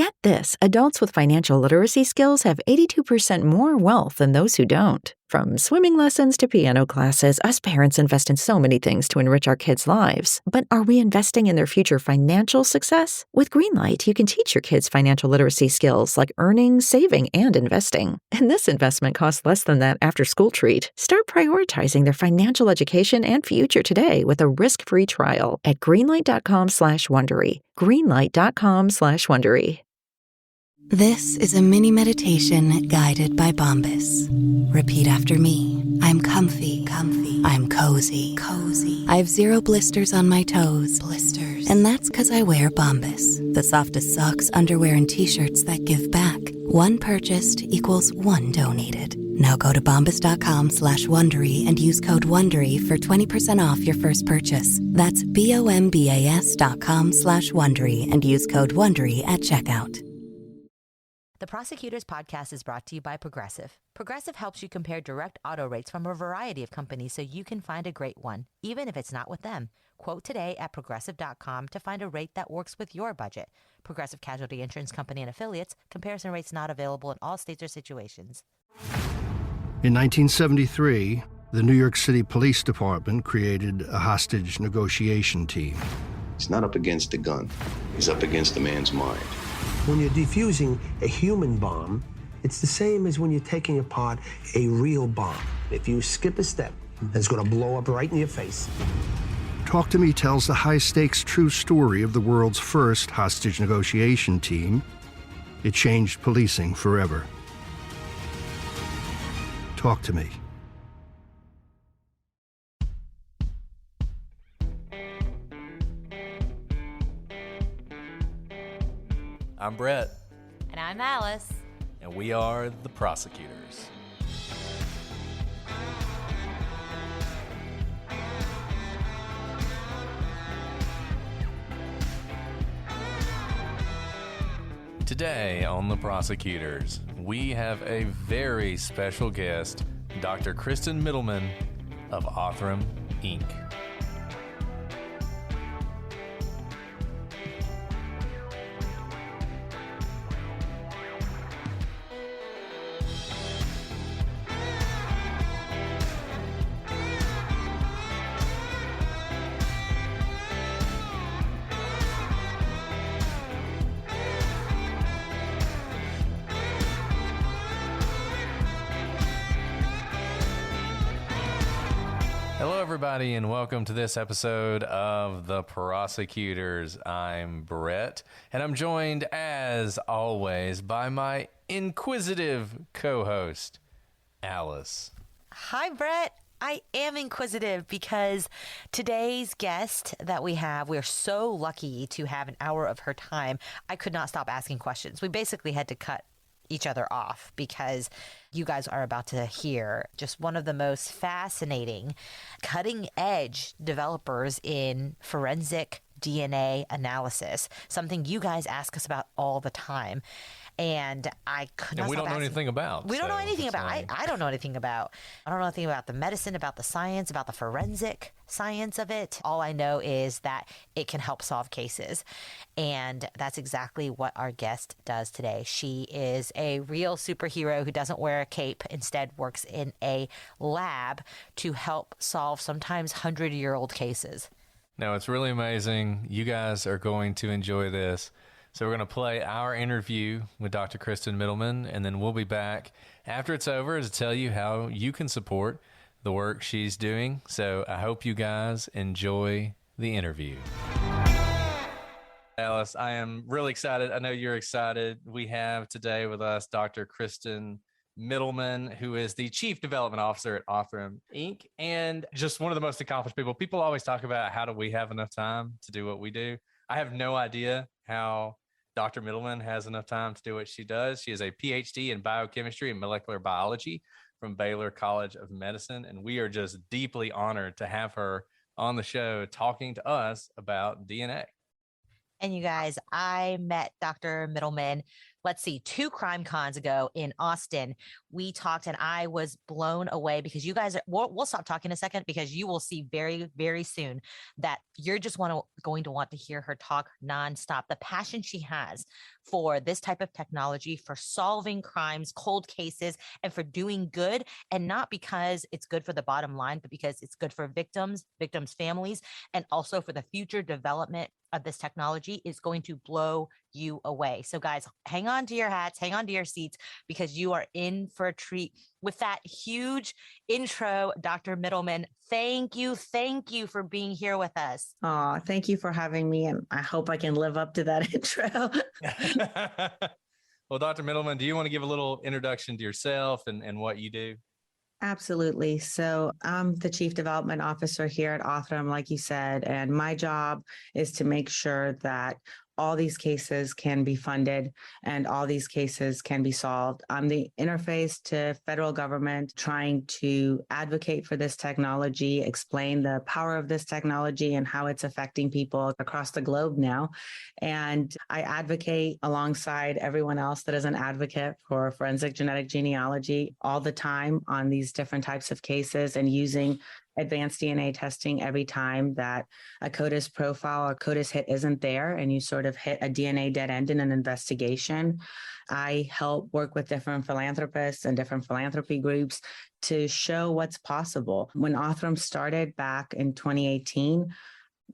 Get this, adults with financial literacy skills have 82% more wealth than those who don't. From swimming lessons to piano classes, us parents invest in so many things to enrich our kids' lives. But are we investing in their future financial success? With Greenlight, you can teach your kids financial literacy skills like earning, saving, and investing. And this investment costs less than that after-school treat. Start prioritizing their financial education and future today with a risk-free trial at greenlight.com/Wondery. Greenlight.com/Wondery. This is a mini meditation guided by Bombas. Repeat after me. I'm comfy. I'm cozy. I have 0 blisters on my toes. And that's because I wear Bombas, the softest socks, underwear, and t-shirts that give back. One purchased equals one donated. Now go to bombas.com/Wondery and use code WONDERY for 20% off your first purchase. That's BOMBAS.com/Wondery and use code WONDERY at checkout. The Prosecutors Podcast is brought to you by Progressive. Progressive helps you compare direct auto rates from a variety of companies so you can find a great one, even if it's not with them. Quote today at Progressive.com to find a rate that works with your budget. Progressive Casualty Insurance Company and Affiliates. Comparison rates not available in all states or situations. In 1973, the New York City Police Department created a hostage negotiation team. He's not up against the gun. He's up against the man's mind. When you're defusing a human bomb, it's the same as when you're taking apart a real bomb. If you skip a step, it's going to blow up right in your face. Talk to Me tells the high-stakes true story of the world's first hostage negotiation team. It changed policing forever. Talk to Me. I'm Brett. And I'm Alice. And we are the Prosecutors. Today on the Prosecutors, we have a very special guest, Dr. Kristen Mittelman of Othram, Inc. Hello, everybody, and welcome to this episode of The Prosecutors. I'm Brett, and I'm joined, as always, by my inquisitive co-host, Alice. Hi, Brett. I am inquisitive because today's guest that we have, we're so lucky to have an hour of her time. I could not stop asking questions. We basically had to cut each other off because you guys are about to hear just one of the most fascinating, cutting edge developers in forensic DNA analysis, something you guys ask us about all the time. And I could not. And we don't know anything about. We don't know anything about. I don't know anything about. I don't know anything about the medicine, about the science, about the forensic science of it. All I know is that it can help solve cases. And that's exactly what our guest does today. She is a real superhero who doesn't wear a cape, instead works in a lab to help solve sometimes 100-year-old cases. No, it's really amazing. You guys are going to enjoy this. So we're going to play our interview with Dr. Kristen Mittelman, and then we'll be back after it's over to tell you how you can support the work she's doing. So I hope you guys enjoy the interview. Alice, I am really excited. I know you're excited. We have today with us Dr. Kristen Mittelman, who is the Chief Development Officer at Othram, Inc., and just one of the most accomplished people. People always talk about how do we have enough time to do what we do. I have no idea how Dr. Mittelman has enough time to do what she does. She is a PhD in biochemistry and molecular biology from Baylor College of Medicine, and we are just deeply honored to have her on the show talking to us about DNA. And you guys, I met Dr. Mittelman, let's see, 2 crime cons ago in Austin. We talked and I was blown away because you guys, we'll stop talking a second because you will see very, very soon that you're just going to want to hear her talk nonstop. The passion she has for this type of technology for solving crimes, cold cases, and for doing good. And not because it's good for the bottom line, but because it's good for victims, families, and also for the future development of this technology is going to blow you away. So guys, hang on to your hats, hang on to your seats, because you are in for a treat. With that huge intro, Dr. Mittelman, thank you for being here with us. Oh, thank you for having me. And I hope I can live up to that intro. Well, Dr. Mittelman, do you want to give a little introduction to yourself and what you do? Absolutely. So I'm the Chief Development Officer here at Othram, like you said, and my job is to make sure that all these cases can be funded and all these cases can be solved. I'm the interface to federal government, trying to advocate for this technology, explain the power of this technology and how it's affecting people across the globe now. And I advocate alongside everyone else that is an advocate for forensic genetic genealogy all the time on these different types of cases, and using advanced DNA testing every time that a CODIS profile or CODIS hit isn't there and you sort of hit a DNA dead end in an investigation. I help work with different philanthropists and different philanthropy groups to show what's possible. When Othram started back in 2018,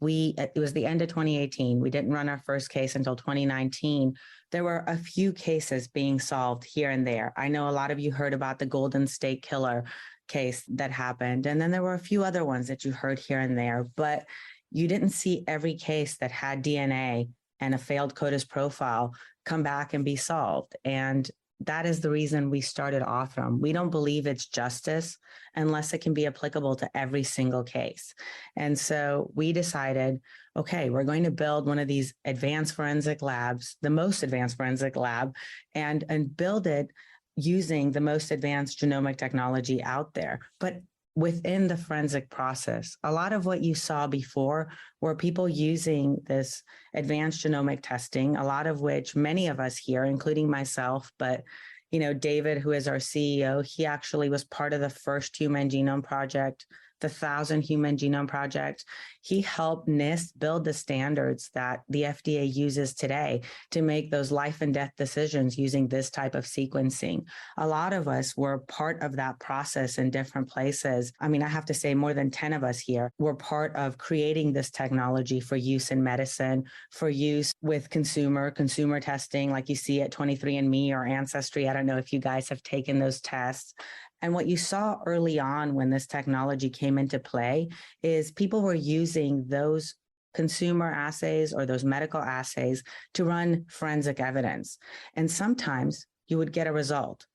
it was the end of 2018. We didn't run our first case until 2019. There were a few cases being solved here and there. I know a lot of you heard about the Golden State Killer case that happened. And then there were a few other ones that you heard here and there, but you didn't see every case that had DNA and a failed CODIS profile come back and be solved. And that is the reason we started Othram. We don't believe it's justice unless it can be applicable to every single case. And so we decided, okay, we're going to build one of these advanced forensic labs, the most advanced forensic lab, and build it using the most advanced genomic technology out there. But within the forensic process, a lot of what you saw before were people using this advanced genomic testing, a lot of which many of us here, including myself, but David, who is our CEO, he actually was part of the first Human Genome Project, the 1,000 Human Genome Project. He helped NIST build the standards that the FDA uses today to make those life and death decisions using this type of sequencing. A lot of us were part of that process in different places. I mean, I have to say more than 10 of us here were part of creating this technology for use in medicine, for use with consumer testing, like you see at 23andMe or Ancestry. I don't know if you guys have taken those tests. And what you saw early on when this technology came into play is people were using those consumer assays or those medical assays to run forensic evidence. And sometimes you would get a result,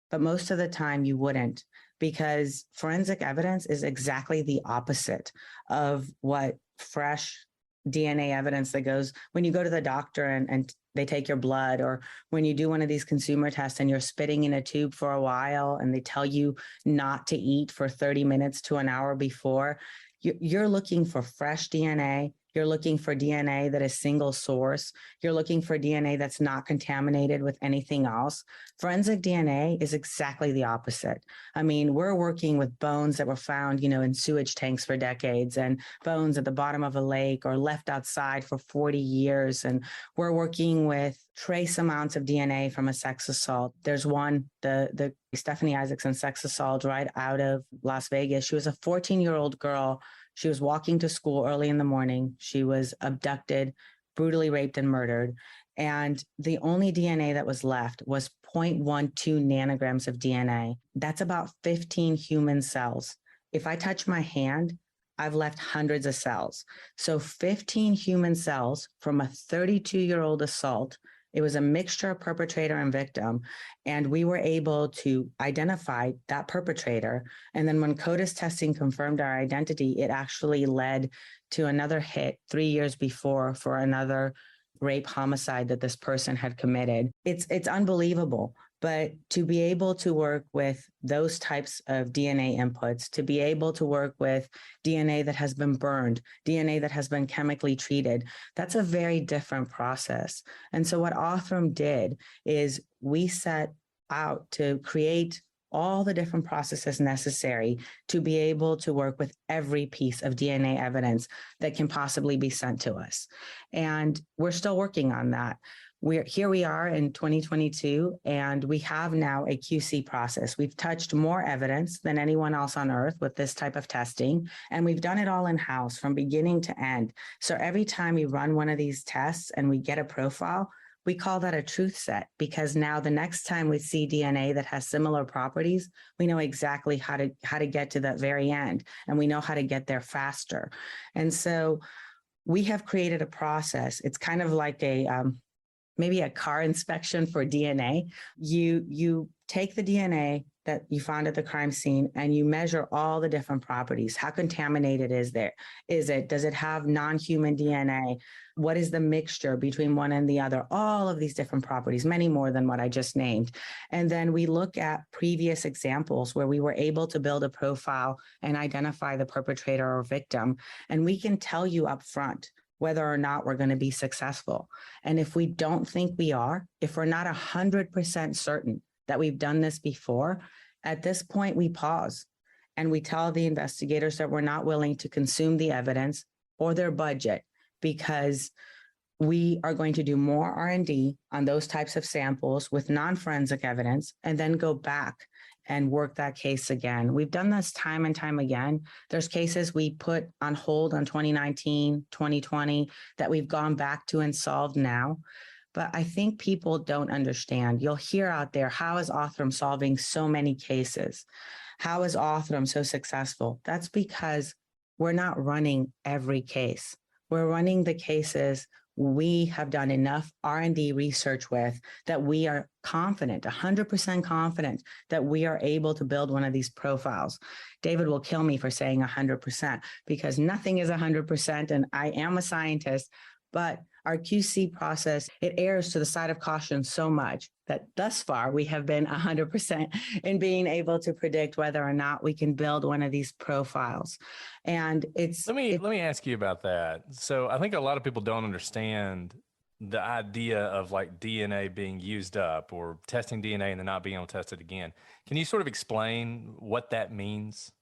but most of the time you wouldn't, because forensic evidence is exactly the opposite of what fresh DNA evidence that goes when you go to the doctor and they take your blood, or when you do one of these consumer tests and you're spitting in a tube for a while and they tell you not to eat for 30 minutes to an hour before. You're looking for fresh DNA. You're looking for DNA that is single source. You're looking for DNA that's not contaminated with anything else. Forensic DNA is exactly the opposite. I mean, we're working with bones that were found, in sewage tanks for decades, and bones at the bottom of a lake or left outside for 40 years. And we're working with trace amounts of DNA from a sex assault. There's one, the Stephanie Isaacson sex assault right out of Las Vegas. She was a 14-year-old girl. She was walking to school early in the morning. She was abducted, brutally raped, and murdered. And the only DNA that was left was 0.12 nanograms of DNA. That's about 15 human cells. If I touch my hand, I've left hundreds of cells. So 15 human cells from a 32-year-old assault. It was a mixture of perpetrator and victim, and we were able to identify that perpetrator. And then when CODIS testing confirmed our identity, it actually led to another hit 3 years before for another rape homicide that this person had committed. It's unbelievable. But to be able to work with those types of DNA inputs, to be able to work with DNA that has been burned, DNA that has been chemically treated, that's a very different process. And so what Othram did is we set out to create all the different processes necessary to be able to work with every piece of DNA evidence that can possibly be sent to us. And we're still working on that. we are in 2022, and we have now a QC process. We've touched more evidence than anyone else on earth with this type of testing, and we've done it all in-house from beginning to end. So every time we run one of these tests and we get a profile, we call that a truth set, because now the next time we see DNA that has similar properties, we know exactly how to get to that very end, and we know how to get there faster. And so we have created a process. It's kind of like maybe a car inspection for DNA. You take the DNA that you found at the crime scene and you measure all the different properties. How contaminated is it? Does it have non-human DNA? What is the mixture between one and the other? All of these different properties, many more than what I just named. And then we look at previous examples where we were able to build a profile and identify the perpetrator or victim. And we can tell you up front whether or not we're going to be successful. And if we don't think we are, if we're not 100% certain that we've done this before, at this point we pause and we tell the investigators that we're not willing to consume the evidence or their budget, because we are going to do more R&D on those types of samples with non-forensic evidence and then go back and work that case again. We've done this time and time again. There's cases we put on hold on 2019, 2020 that we've gone back to and solved now. But I think people don't understand. You'll hear out there, how is Othram solving so many cases? How is Othram so successful? That's because we're not running every case. We're running the cases we have done enough R&D research with that we are confident, 100% confident that we are able to build one of these profiles. David will kill me for saying 100% because nothing is 100%, and I am a scientist, but our QC process, it errs to the side of caution so much that thus far we have been 100% in being able to predict whether or not we can build one of these profiles. And let me ask you about that. So I think a lot of people don't understand the idea of like DNA being used up or testing DNA and then not being able to test it again. Can you sort of explain what that means?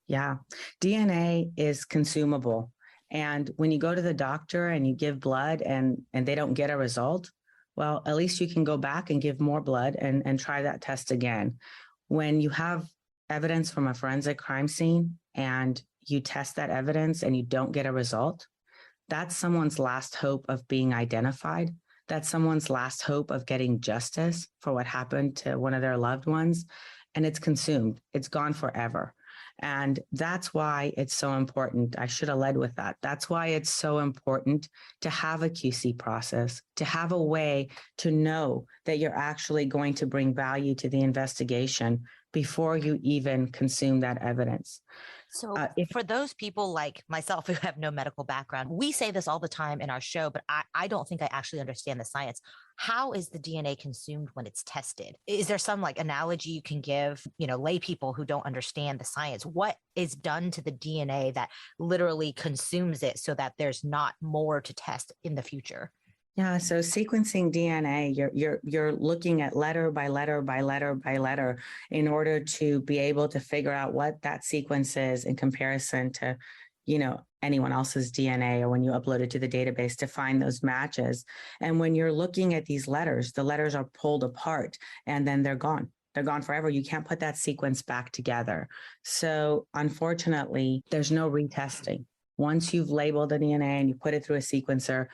Yeah, DNA is consumable. And when you go to the doctor and you give blood and they don't get a result, well, at least you can go back and give more blood and try that test again. When you have evidence from a forensic crime scene and you test that evidence and you don't get a result, that's someone's last hope of being identified. That's someone's last hope of getting justice for what happened to one of their loved ones. And it's consumed. It's gone forever. And that's why it's so important. I should have led with that. That's why it's so important to have a QC process, to have a way to know that you're actually going to bring value to the investigation before you even consume that evidence. So for those people like myself who have no medical background, we say this all the time in our show, but I don't think I actually understand the science. How is the DNA consumed when it's tested? Is there some like analogy you can give, lay people who don't understand the science? What is done to the DNA that literally consumes it so that there's not more to test in the future? Yeah, so sequencing DNA, you're looking at letter by letter by letter by letter in order to be able to figure out what that sequence is in comparison to, anyone else's DNA, or when you upload it to the database to find those matches. And when you're looking at these letters, the letters are pulled apart and then they're gone. They're gone forever. You can't put that sequence back together. So unfortunately, there's no retesting. Once you've labeled the DNA and you put it through a sequencer,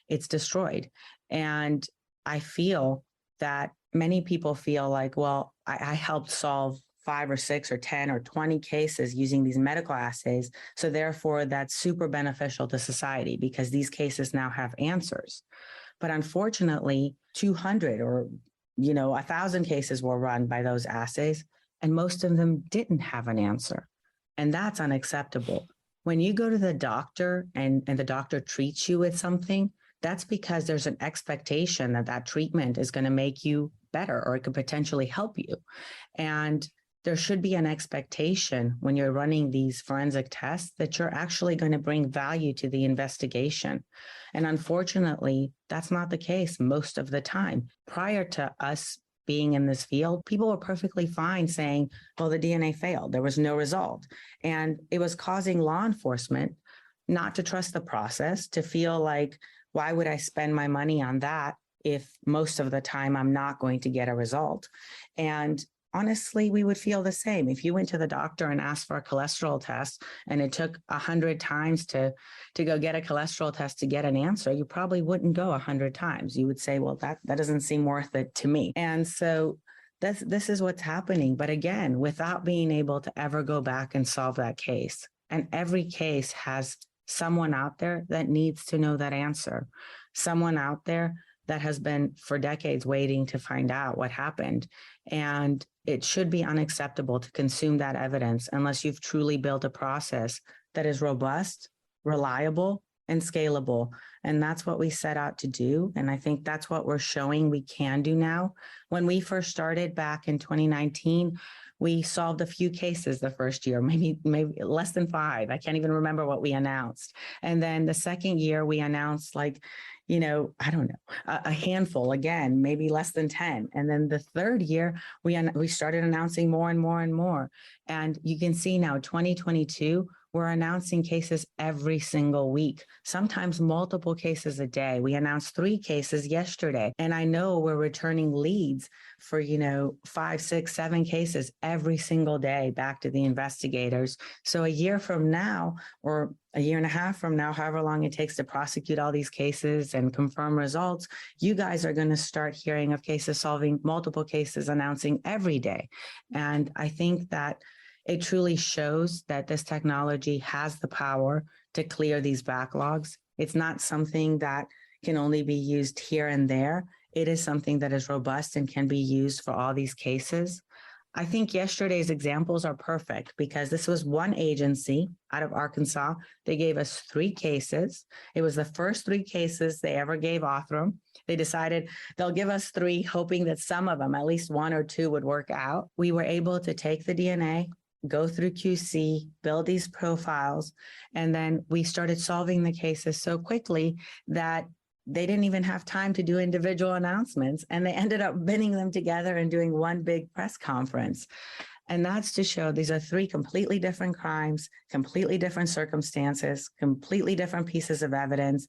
it's destroyed. And I feel that many people feel like, well, I helped solve 5 or 6 or 10 or 20 cases using these medical assays. So therefore, that's super beneficial to society because these cases now have answers. But unfortunately, 200 or 1,000 cases were run by those assays, and most of them didn't have an answer. And that's unacceptable. When you go to the doctor and the doctor treats you with something, that's because there's an expectation that that treatment is going to make you better or it could potentially help you. And there should be an expectation when you're running these forensic tests that you're actually going to bring value to the investigation. And unfortunately, that's not the case most of the time. Prior to us being in this field, people were perfectly fine saying, well, the DNA failed. There was no result. And it was causing law enforcement not to trust the process, to feel like, why would I spend my money on that if most of the time I'm not going to get a result? And honestly, we would feel the same. If you went to the doctor and asked for a cholesterol test and it took 100 times to go get a cholesterol test to get an answer, you probably wouldn't go 100 times. You would say, well, that doesn't seem worth it to me. And so this is what's happening. But again, without being able to ever go back and solve that case. And every case has someone out there that needs to know that answer. Someone out there that has been for decades waiting to find out what happened. And it should be unacceptable to consume that evidence unless you've truly built a process that is robust, reliable, and scalable. And that's what we set out to do. And I think that's what we're showing we can do now. When we first started back in 2019, we solved a few cases the first year, maybe less than 5. I can't even remember what we announced. And then the second year we announced I don't know, a handful again, maybe less than 10. And then the third year, we started announcing more and more and more. And you can see now, 2022, we're announcing cases every single week, sometimes multiple cases a day. We announced 3 cases yesterday. And I know we're returning leads for, 5, 6, 7 cases every single day back to the investigators. So a year from now, or a year and a half from now, however long it takes to prosecute all these cases and confirm results, you guys are going to start hearing of cases solving, multiple cases announcing every day. And I think that it truly shows that this technology has the power to clear these backlogs. It's not something that can only be used here and there. It is something that is robust and can be used for all these cases. I think yesterday's examples are perfect because this was one agency out of Arkansas. They gave us 3 cases. It was the first 3 cases they ever gave Othram. They decided they'll give us 3, hoping that some of them, at least 1 or 2, would work out. We were able to take the DNA, go through QC, build these profiles, and then we started solving the cases so quickly that they didn't even have time to do individual announcements, and they ended up binning them together and doing one big press conference. And that's to show these are 3 completely different crimes, completely different circumstances, completely different pieces of evidence.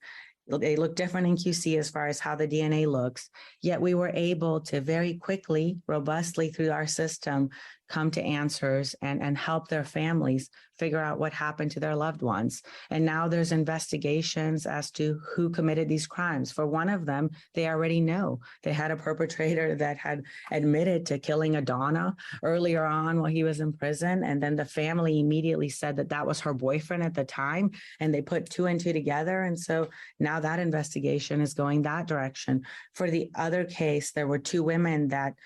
They look different in QC as far as how the DNA looks, yet we were able to very quickly, robustly through our system, come to answers and help their families figure out what happened to their loved ones. And now there's investigations as to who committed these crimes. For one of them, they already know. They had a perpetrator that had admitted to killing a Donna earlier on while he was in prison. And then the family immediately said that that was her boyfriend at the time. And they put 2 and 2 together. And so now that investigation is going that direction. For the other case, there were 2 women that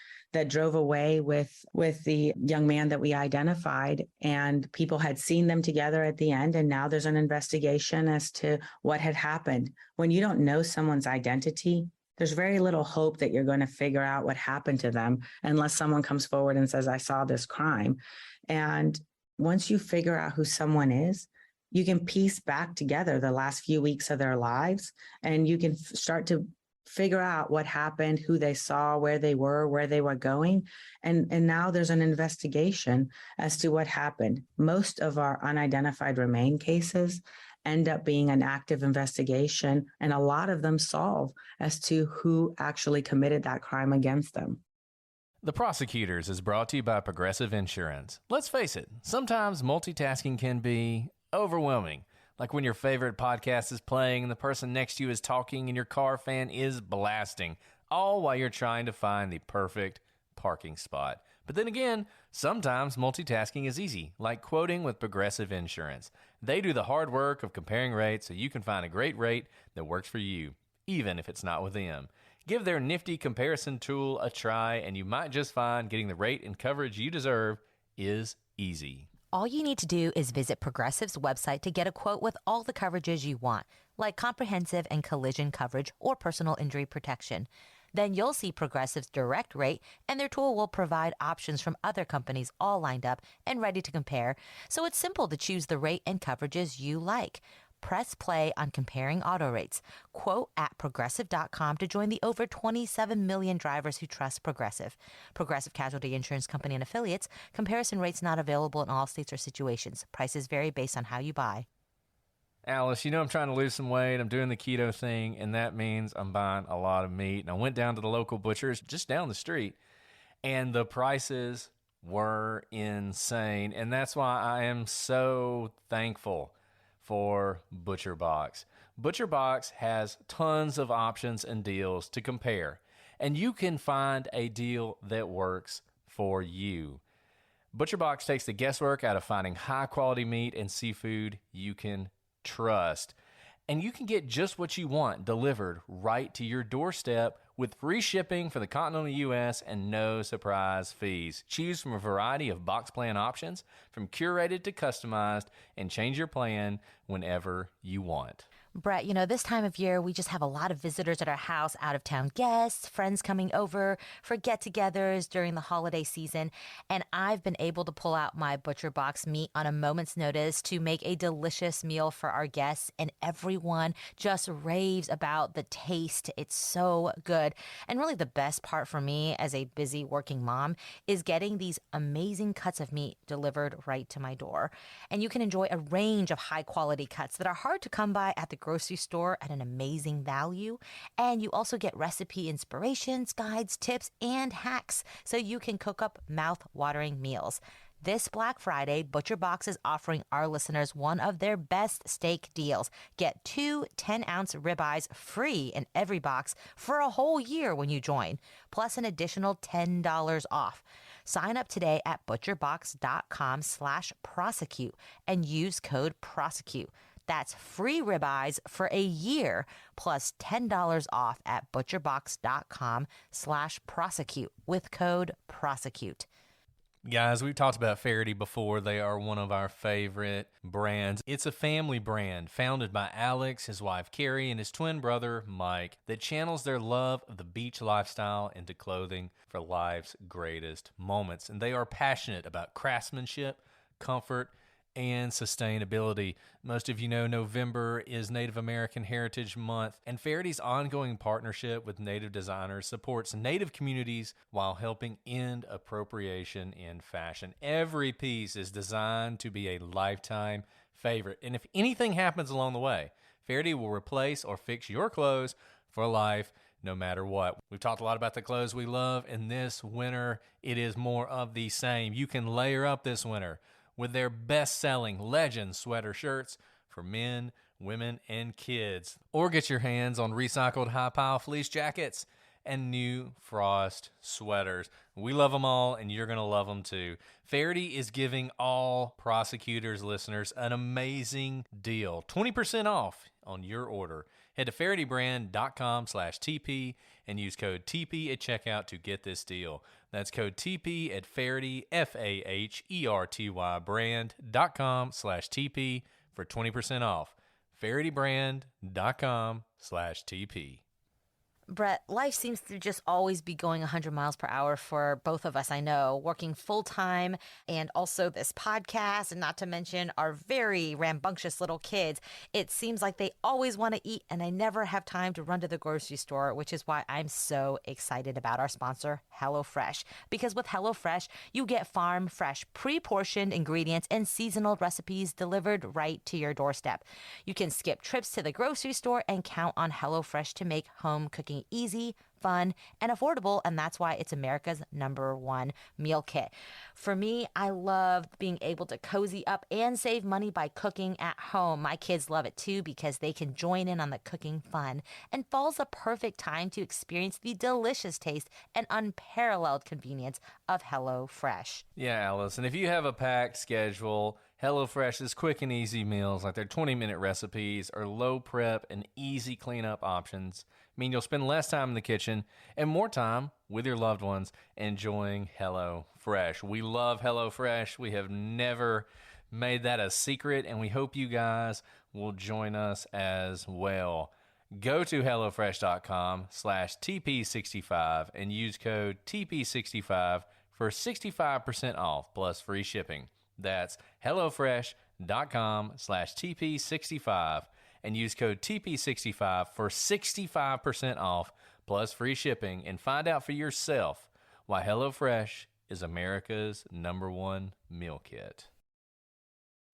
drove away with the young man that we identified, and people had seen them together at the end. And now there's an investigation as to what had happened. When you don't know someone's identity, there's very little hope that you're going to figure out what happened to them unless someone comes forward and says, I saw this crime. And once you figure out who someone is, you can piece back together the last few weeks of their lives, and you can start to figure out what happened, who they saw, where they were going. And now there's an investigation as to what happened. Most of our unidentified remain cases end up being an active investigation, and a lot of them solve as to who actually committed that crime against them. The Prosecutors is brought to you by Progressive Insurance. Let's face it, sometimes multitasking can be overwhelming. Like when your favorite podcast is playing and the person next to you is talking and your car fan is blasting, all while you're trying to find the perfect parking spot. But then again, sometimes multitasking is easy, like quoting with Progressive Insurance. They do the hard work of comparing rates so you can find a great rate that works for you, even if it's not with them. Give their nifty comparison tool a try, and you might just find getting the rate and coverage you deserve is easy. All you need to do is visit Progressive's website to get a quote with all the coverages you want, like comprehensive and collision coverage or personal injury protection. Then you'll see Progressive's direct rate, and their tool will provide options from other companies all lined up and ready to compare. So it's simple to choose the rate and coverages you like. Press play on comparing auto rates. Quote at progressive.com to join the over 27 million drivers who trust Progressive. Progressive Casualty Insurance Company and Affiliates. Comparison rates not available in all states or situations. Prices vary based on how you buy. Alice, I'm trying to lose some weight. I'm doing the keto thing, and that means I'm buying a lot of meat. And I went down to the local butcher's just down the street, and the prices were insane. And that's why I am so thankful for ButcherBox. ButcherBox has tons of options and deals to compare, and you can find a deal that works for you. ButcherBox takes the guesswork out of finding high-quality meat and seafood you can trust. And you can get just what you want delivered right to your doorstep with free shipping for the continental U.S. and no surprise fees. Choose from a variety of box plan options, from curated to customized, and change your plan whenever you want. Brett, this time of year, we just have a lot of visitors at our house, out-of-town guests, friends coming over for get-togethers during the holiday season. And I've been able to pull out my ButcherBox meat on a moment's notice to make a delicious meal for our guests. And everyone just raves about the taste. It's so good. And really the best part for me as a busy working mom is getting these amazing cuts of meat delivered right to my door. And you can enjoy a range of high-quality cuts that are hard to come by at the grocery store at an amazing value. And you also get recipe inspirations, guides, tips, and hacks so you can cook up mouth-watering meals. This Black Friday, ButcherBox is offering our listeners one of their best steak deals. Get 2 10-ounce ribeyes free in every box for a whole year when you join, plus an additional $10 off. Sign up today at butcherbox.com/prosecute and use code PROSECUTE. That's free ribeyes for a year, plus $10 off at butcherbox.com/prosecute with code PROSECUTE. Guys, we've talked about Faherty before. They are one of our favorite brands. It's a family brand founded by Alex, his wife Carrie, and his twin brother Mike that channels their love of the beach lifestyle into clothing for life's greatest moments. And they are passionate about craftsmanship, comfort, and sustainability. Most of you know November is Native American Heritage Month, and Faherty's ongoing partnership with Native designers supports Native communities while helping end appropriation in fashion. Every piece is designed to be a lifetime favorite, and if anything happens along the way, Faherty will replace or fix your clothes for life, no matter what. We've talked a lot about the clothes we love, and this winter, it is more of the same. You can layer up this winter with their best-selling Legend sweater shirts for men, women, and kids. Or get your hands on recycled high-pile fleece jackets and new Frost sweaters. We love them all, and you're going to love them too. Faherty is giving all Prosecutors listeners an amazing deal. 20% off on your order. Head to fahertybrand.com/TP and use code TP at checkout to get this deal. That's code TP at Faherty, FAHERTY brand.com/TP for 20% off. fahertybrand.com/TP. Brett, life seems to just always be going 100 miles per hour for both of us, I know, working full-time and also this podcast, and not to mention our very rambunctious little kids. It seems like they always want to eat, and I never have time to run to the grocery store, which is why I'm so excited about our sponsor, HelloFresh. Because with HelloFresh, you get farm-fresh, pre-portioned ingredients and seasonal recipes delivered right to your doorstep. You can skip trips to the grocery store and count on HelloFresh to make home cooking easy, fun, and affordable, and that's why it's America's #1 meal kit. For me, I love being able to cozy up and save money by cooking at home. My kids love it too because they can join in on the cooking fun, and fall's a perfect time to experience the delicious taste and unparalleled convenience of HelloFresh. Yeah, Alice, and if you have a packed schedule, HelloFresh's quick and easy meals, like their 20-minute recipes, or low prep and easy cleanup options, mean you'll spend less time in the kitchen and more time with your loved ones enjoying HelloFresh. We love HelloFresh. We have never made that a secret, and we hope you guys will join us as well. Go to HelloFresh.com/TP65 and use code TP65 for 65% off plus free shipping. That's HelloFresh.com/TP65 and use code TP65 for 65% off plus free shipping, and find out for yourself why HelloFresh is America's #1 meal kit.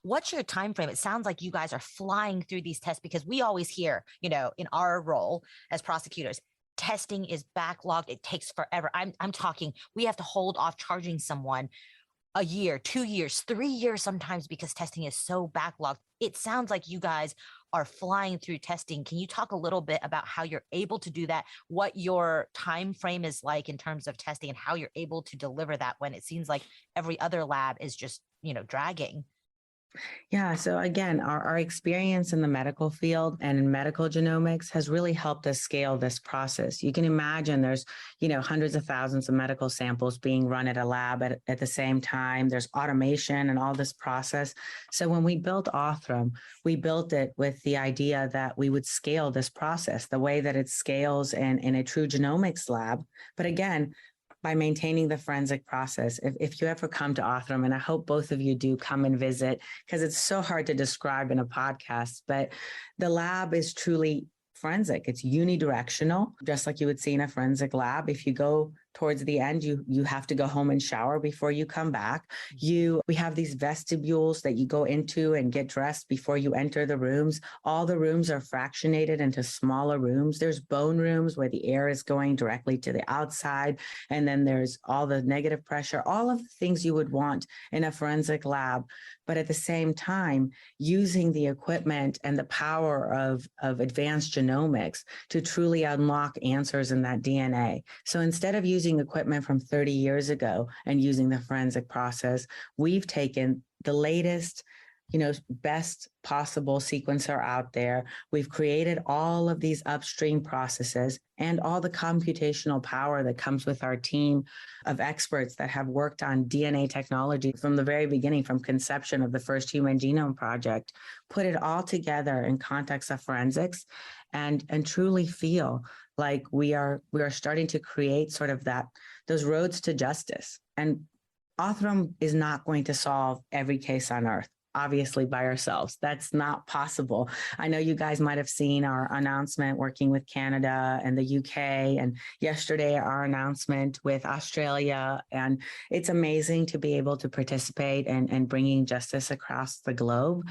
What's your time frame? It sounds like you guys are flying through these tests, because we always hear, in our role as prosecutors, testing is backlogged. It takes forever. I'm talking, we have to hold off charging someone a year, 2 years, 3 years sometimes, because testing is so backlogged. It sounds like you guys are flying through testing. Can you talk a little bit about how you're able to do that, what your time frame is like in terms of testing, and how you're able to deliver that when it seems like every other lab is just, dragging? Yeah. So again, our experience in the medical field and in medical genomics has really helped us scale this process. You can imagine there's, hundreds of thousands of medical samples being run at a lab at the same time. There's automation and all this process. So when we built Othram, we built it with the idea that we would scale this process the way that it scales in a true genomics lab. But again, by maintaining the forensic process. If you ever come to Othram, and I hope both of you do come and visit, because it's so hard to describe in a podcast, but the lab is truly forensic. It's unidirectional, just like you would see in a forensic lab. If you go towards the end, you have to go home and shower before you come back. We have these vestibules that you go into and get dressed before you enter the rooms. All the rooms are fractionated into smaller rooms. There's bone rooms where the air is going directly to the outside. And then there's all the negative pressure, all of the things you would want in a forensic lab. But at the same time, using the equipment and the power of advanced genomics to truly unlock answers in that DNA. So instead of using equipment from 30 years ago and using the forensic process, we've taken the latest, best possible sequencer out there. We've created all of these upstream processes and all the computational power that comes with our team of experts that have worked on DNA technology from the very beginning, from conception of the first human genome project, put it all together in context of forensics and truly feel like we are starting to create sort of those roads to justice. And Othram is not going to solve every case on earth, obviously, by ourselves. That's not possible. I know you guys might have seen our announcement working with Canada and the UK, and yesterday our announcement with Australia. And it's amazing to be able to participate and bringing justice across the globe.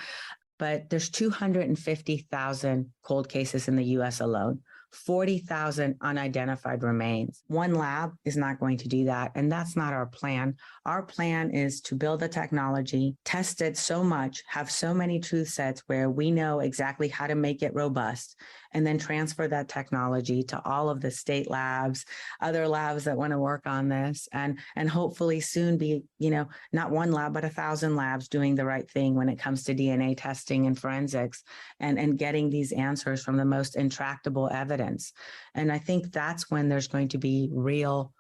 But there's 250,000 cold cases in the US alone. 40,000 unidentified remains. One lab is not going to do that. And that's not our plan. Our plan is to build the technology, test it so much, have so many truth sets where we know exactly how to make it robust, and then transfer that technology to all of the state labs, other labs that want to work on this, and hopefully soon be, not one lab, but 1,000 labs doing the right thing when it comes to DNA testing and forensics and getting these answers from the most intractable evidence. And I think that's when there's going to be real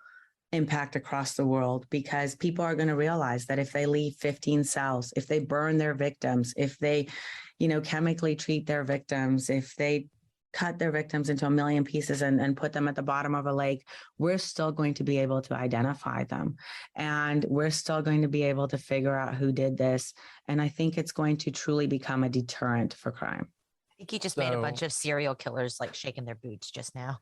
impact across the world, because people are going to realize that if they leave 15 cells, if they burn their victims, if they, chemically treat their victims, if they cut their victims into 1 million pieces and put them at the bottom of a lake, we're still going to be able to identify them. And we're still going to be able to figure out who did this. And I think it's going to truly become a deterrent for crime. I think you just made a bunch of serial killers like shaking their boots just now.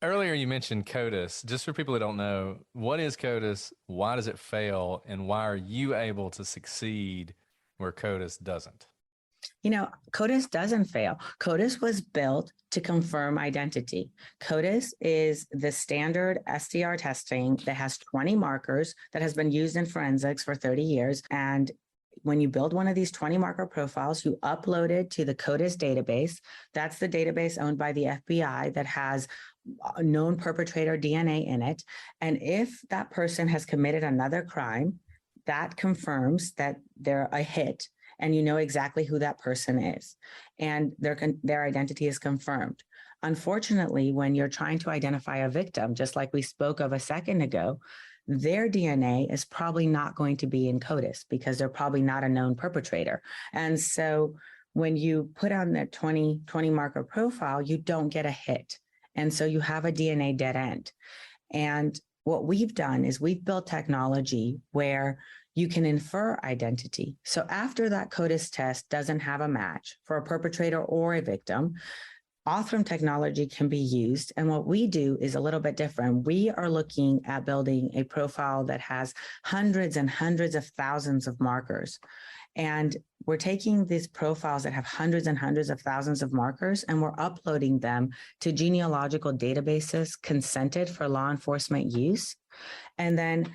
Earlier, you mentioned CODIS. Just for people who don't know, what is CODIS? Why does it fail? And why are you able to succeed where CODIS doesn't? CODIS doesn't fail. CODIS was built to confirm identity. CODIS is the standard STR testing that has 20 markers that has been used in forensics for 30 years. And when you build one of these 20 marker profiles, you upload it to the CODIS database. That's the database owned by the FBI that has known perpetrator DNA in it. And if that person has committed another crime, that confirms that they're a hit, and you know exactly who that person is, and their identity is confirmed. Unfortunately, when you're trying to identify a victim, just like we spoke of a second ago, their DNA is probably not going to be in CODIS because they're probably not a known perpetrator. And so when you put on that 20 marker profile, you don't get a hit. And so you have a DNA dead end. And what we've done is we've built technology where you can infer identity. So after that CODIS test doesn't have a match for a perpetrator or a victim, Othram technology can be used. And what we do is a little bit different. We are looking at building a profile that has hundreds and hundreds of thousands of markers. And we're taking these profiles that have hundreds and hundreds of thousands of markers, and we're uploading them to genealogical databases consented for law enforcement use. And then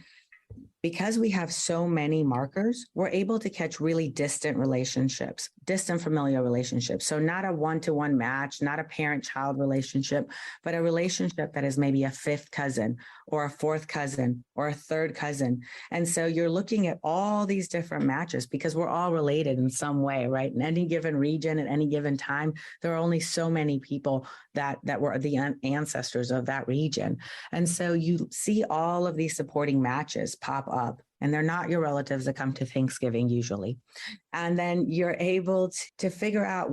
because we have so many markers, we're able to catch really distant relationships, distant familial relationships. So not a one-to-one match, not a parent-child relationship, but a relationship that is maybe a fifth cousin or a fourth cousin or a third cousin. And so you're looking at all these different matches because we're all related in some way, right? In any given region, at any given time, there are only so many people that were the ancestors of that region. And so you see all of these supporting matches pop up, and they're not your relatives that come to Thanksgiving usually. And then you're able to figure out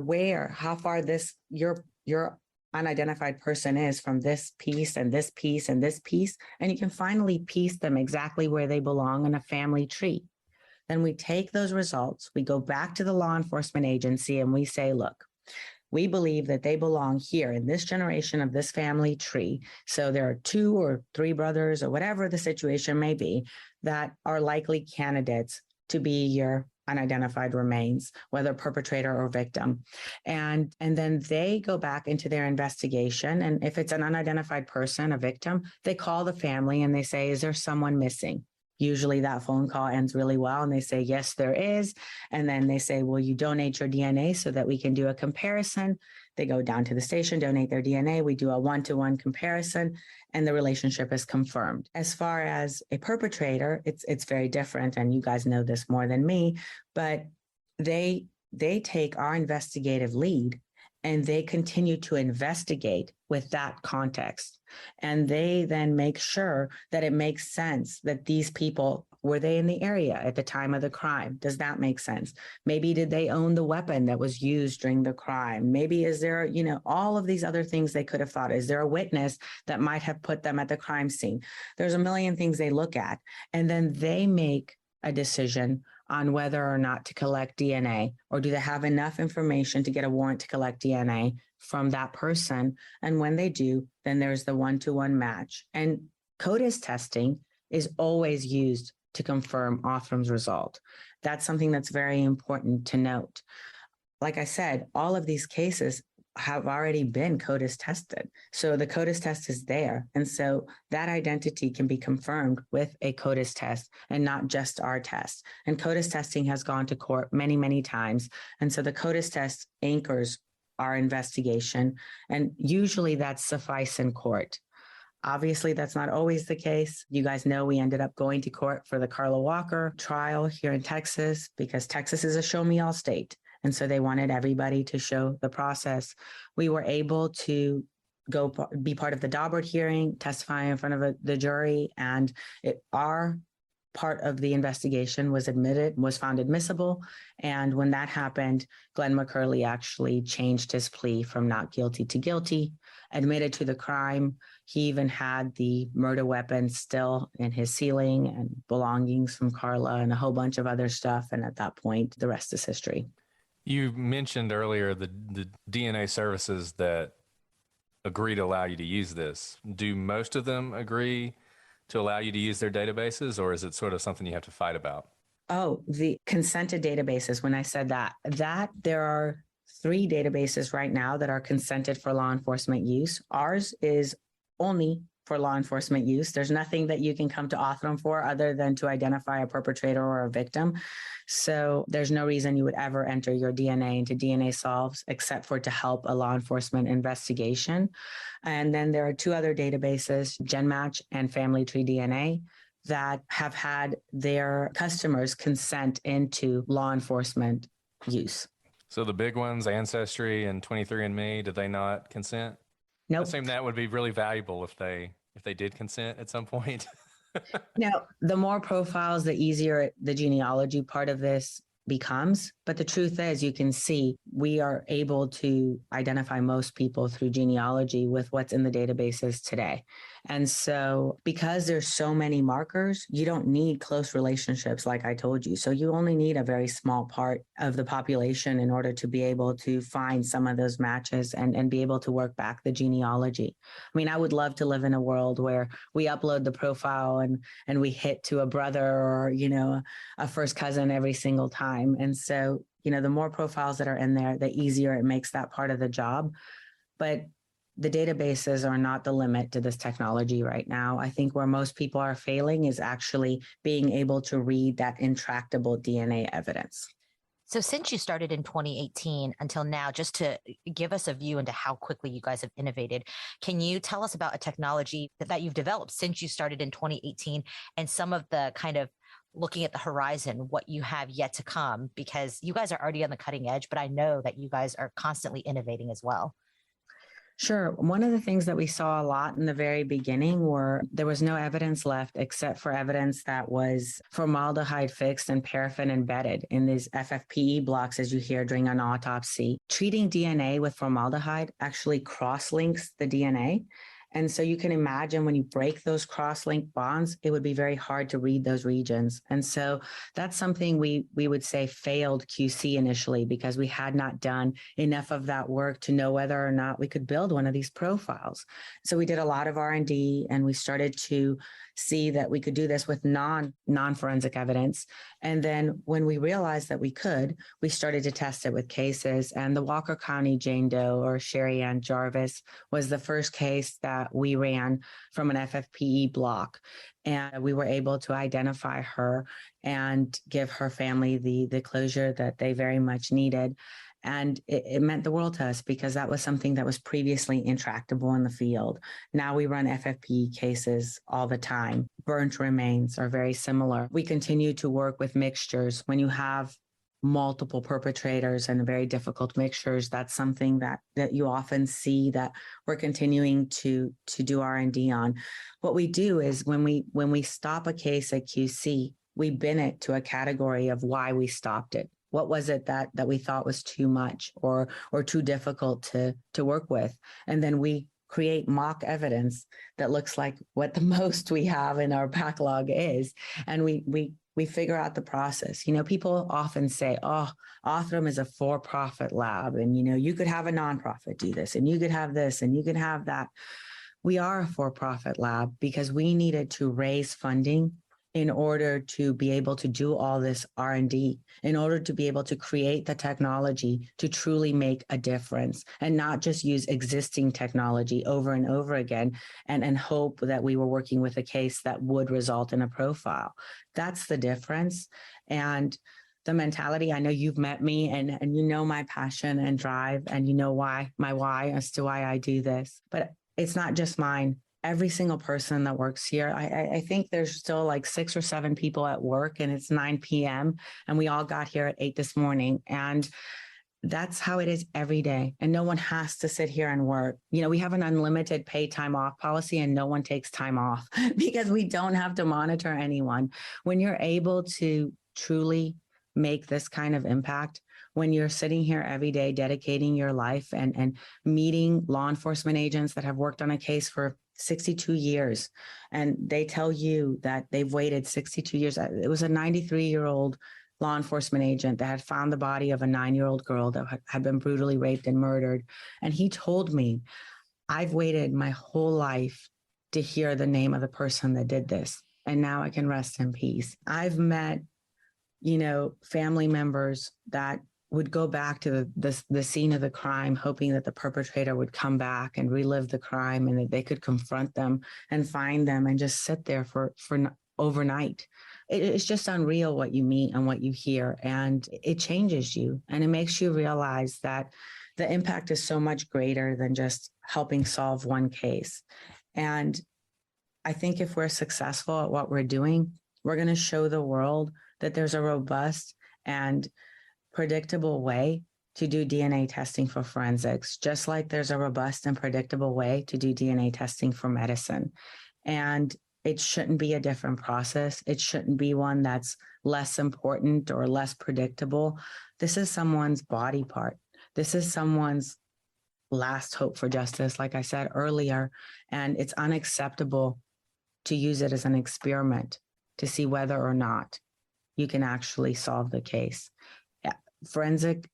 how far your unidentified person is from this piece and this piece and this piece. And you can finally piece them exactly where they belong in a family tree. Then we take those results, we go back to the law enforcement agency, and we say, look, we believe that they belong here in this generation of this family tree. So there are 2 or 3 brothers or whatever the situation may be that are likely candidates to be your unidentified remains, whether perpetrator or victim. And then they go back into their investigation. And if it's an unidentified person, a victim, they call the family and they say, is there someone missing? Usually that phone call ends really well and they say, yes, there is. And then they say, will you donate your DNA so that we can do a comparison? They go down to the station, donate their DNA. We do a 1-to-1 comparison and the relationship is confirmed. As far as a perpetrator, it's very different. And you guys know this more than me, but they take our investigative lead and they continue to investigate with that context. And they then make sure that it makes sense that these people, were they in the area at the time of the crime? Does that make sense? Maybe did they own the weapon that was used during the crime? Maybe is there, all of these other things they could have thought. Is there a witness that might have put them at the crime scene? There's a million things they look at. And then they make a decision on whether or not to collect DNA, or do they have enough information to get a warrant to collect DNA from that person? And when they do, then there's the 1-to-1 match. And CODIS testing is always used to confirm Othram's result. That's something that's very important to note. Like I said, all of these cases have already been CODIS tested. So the CODIS test is there. And so that identity can be confirmed with a CODIS test and not just our test. And CODIS testing has gone to court many, many times. And so the CODIS test anchors our investigation. And usually that's suffice in court. Obviously, that's not always the case. You guys know we ended up going to court for the Carla Walker trial here in Texas because Texas is a show me all state. And so they wanted everybody to show the process. We were able to go be part of the Daubert hearing, testify in front of the jury, and our part of the investigation was found admissible. And when that happened, Glenn McCurley actually changed his plea from not guilty to guilty, admitted to the crime. He even had the murder weapon still in his ceiling and belongings from Carla and a whole bunch of other stuff. And at that point, the rest is history. You mentioned earlier the DNA services that agree to allow you to use this. Do most of them agree to allow you to use their databases, or is it sort of something you have to fight about? Oh, the consented databases. When I said that there are 3 databases right now that are consented for law enforcement use. Ours is only for law enforcement use. There's nothing that you can come to Othram for other than to identify a perpetrator or a victim. So there's no reason you would ever enter your DNA into DNA Solves except for to help a law enforcement investigation. And then there are 2 other databases, GenMatch and Family Tree DNA, that have had their customers consent into law enforcement use. So the big ones, Ancestry and 23andMe, did they not consent? Nope. I assume that would be really valuable if they did consent at some point. Now, the more profiles, the easier the genealogy part of this becomes. But the truth is, you can see we are able to identify most people through genealogy with what's in the databases today. And so because there's so many markers, you don't need close relationships like I told you. So you only need a very small part of the population in order to be able to find some of those matches and be able to work back the genealogy. I mean, I would love to live in a world where we upload the profile and we hit to a brother or, a first cousin every single time. And so, the more profiles that are in there, the easier it makes that part of the job. But the databases are not the limit to this technology right now. I think where most people are failing is actually being able to read that intractable DNA evidence. So since you started in 2018 until now, just to give us a view into how quickly you guys have innovated, can you tell us about a technology that you've developed since you started in 2018 and some of the kind of looking at the horizon, what you have yet to come? Because you guys are already on the cutting edge, but I know that you guys are constantly innovating as well. Sure. One of the things that we saw a lot in the very beginning were there was no evidence left except for evidence that was formaldehyde fixed and paraffin embedded in these FFPE blocks, as you hear during an autopsy. Treating DNA with formaldehyde actually cross-links the DNA. And so you can imagine when you break those cross-link bonds, it would be very hard to read those regions. And so that's something we would say failed QC initially because we had not done enough of that work to know whether or not we could build one of these profiles. So we did a lot of R&D and we started to see that we could do this with non-forensic evidence. And then when we realized that we could, we started to test it with cases. And the Walker County Jane Doe or Sherry Ann Jarvis was the first case that we ran from an FFPE block. And we were able to identify her and give her family the closure that they very much needed. And it meant the world to us because that was something that was previously intractable in the field. Now we run FFPE cases all the time. Burnt remains are very similar. We continue to work with mixtures. When you have multiple perpetrators and very difficult mixtures, that's something that you often see that we're continuing to do R&D on. What we do is when we stop a case at QC, we bin it to a category of why we stopped it. What was it that we thought was too much or too difficult to work with? And then we create mock evidence that looks like what the most we have in our backlog is. And we figure out the process. People often say, oh, Othram is a for-profit lab. And, you could have a nonprofit do this and you could have this and you could have that. We are a for-profit lab because we needed to raise funding in order to be able to do all this R&D, in order to be able to create the technology to truly make a difference and not just use existing technology over and over again and hope that we were working with a case that would result in a profile. That's the difference. And the mentality, I know you've met me and you know my passion and drive and you know my why as to why I do this, but it's not just mine. Every single person that works here, I think there's still like 6 or 7 people at work and it's 9 p.m. and we all got here at 8 this morning. And that's how it is every day. And no one has to sit here and work. We have an unlimited paid time off policy and no one takes time off because we don't have to monitor anyone. When you're able to truly make this kind of impact, when you're sitting here every day, dedicating your life and meeting law enforcement agents that have worked on a case for 62 years, and they tell you that they've waited 62 years. It was a 93-year-old law enforcement agent that had found the body of a 9-year-old girl that had been brutally raped and murdered. And he told me, I've waited my whole life to hear the name of the person that did this. And now I can rest in peace. I've met, family members that would go back to the scene of the crime, hoping that the perpetrator would come back and relive the crime and that they could confront them and find them and just sit there for overnight. It's just unreal what you meet and what you hear, and it changes you and it makes you realize that the impact is so much greater than just helping solve one case. And I think if we're successful at what we're doing, we're going to show the world that there's a robust and predictable way to do DNA testing for forensics, just like there's a robust and predictable way to do DNA testing for medicine. And it shouldn't be a different process. It shouldn't be one that's less important or less predictable. This is someone's body part. This is someone's last hope for justice, like I said earlier, and it's unacceptable to use it as an experiment to see whether or not you can actually solve the case. Forensic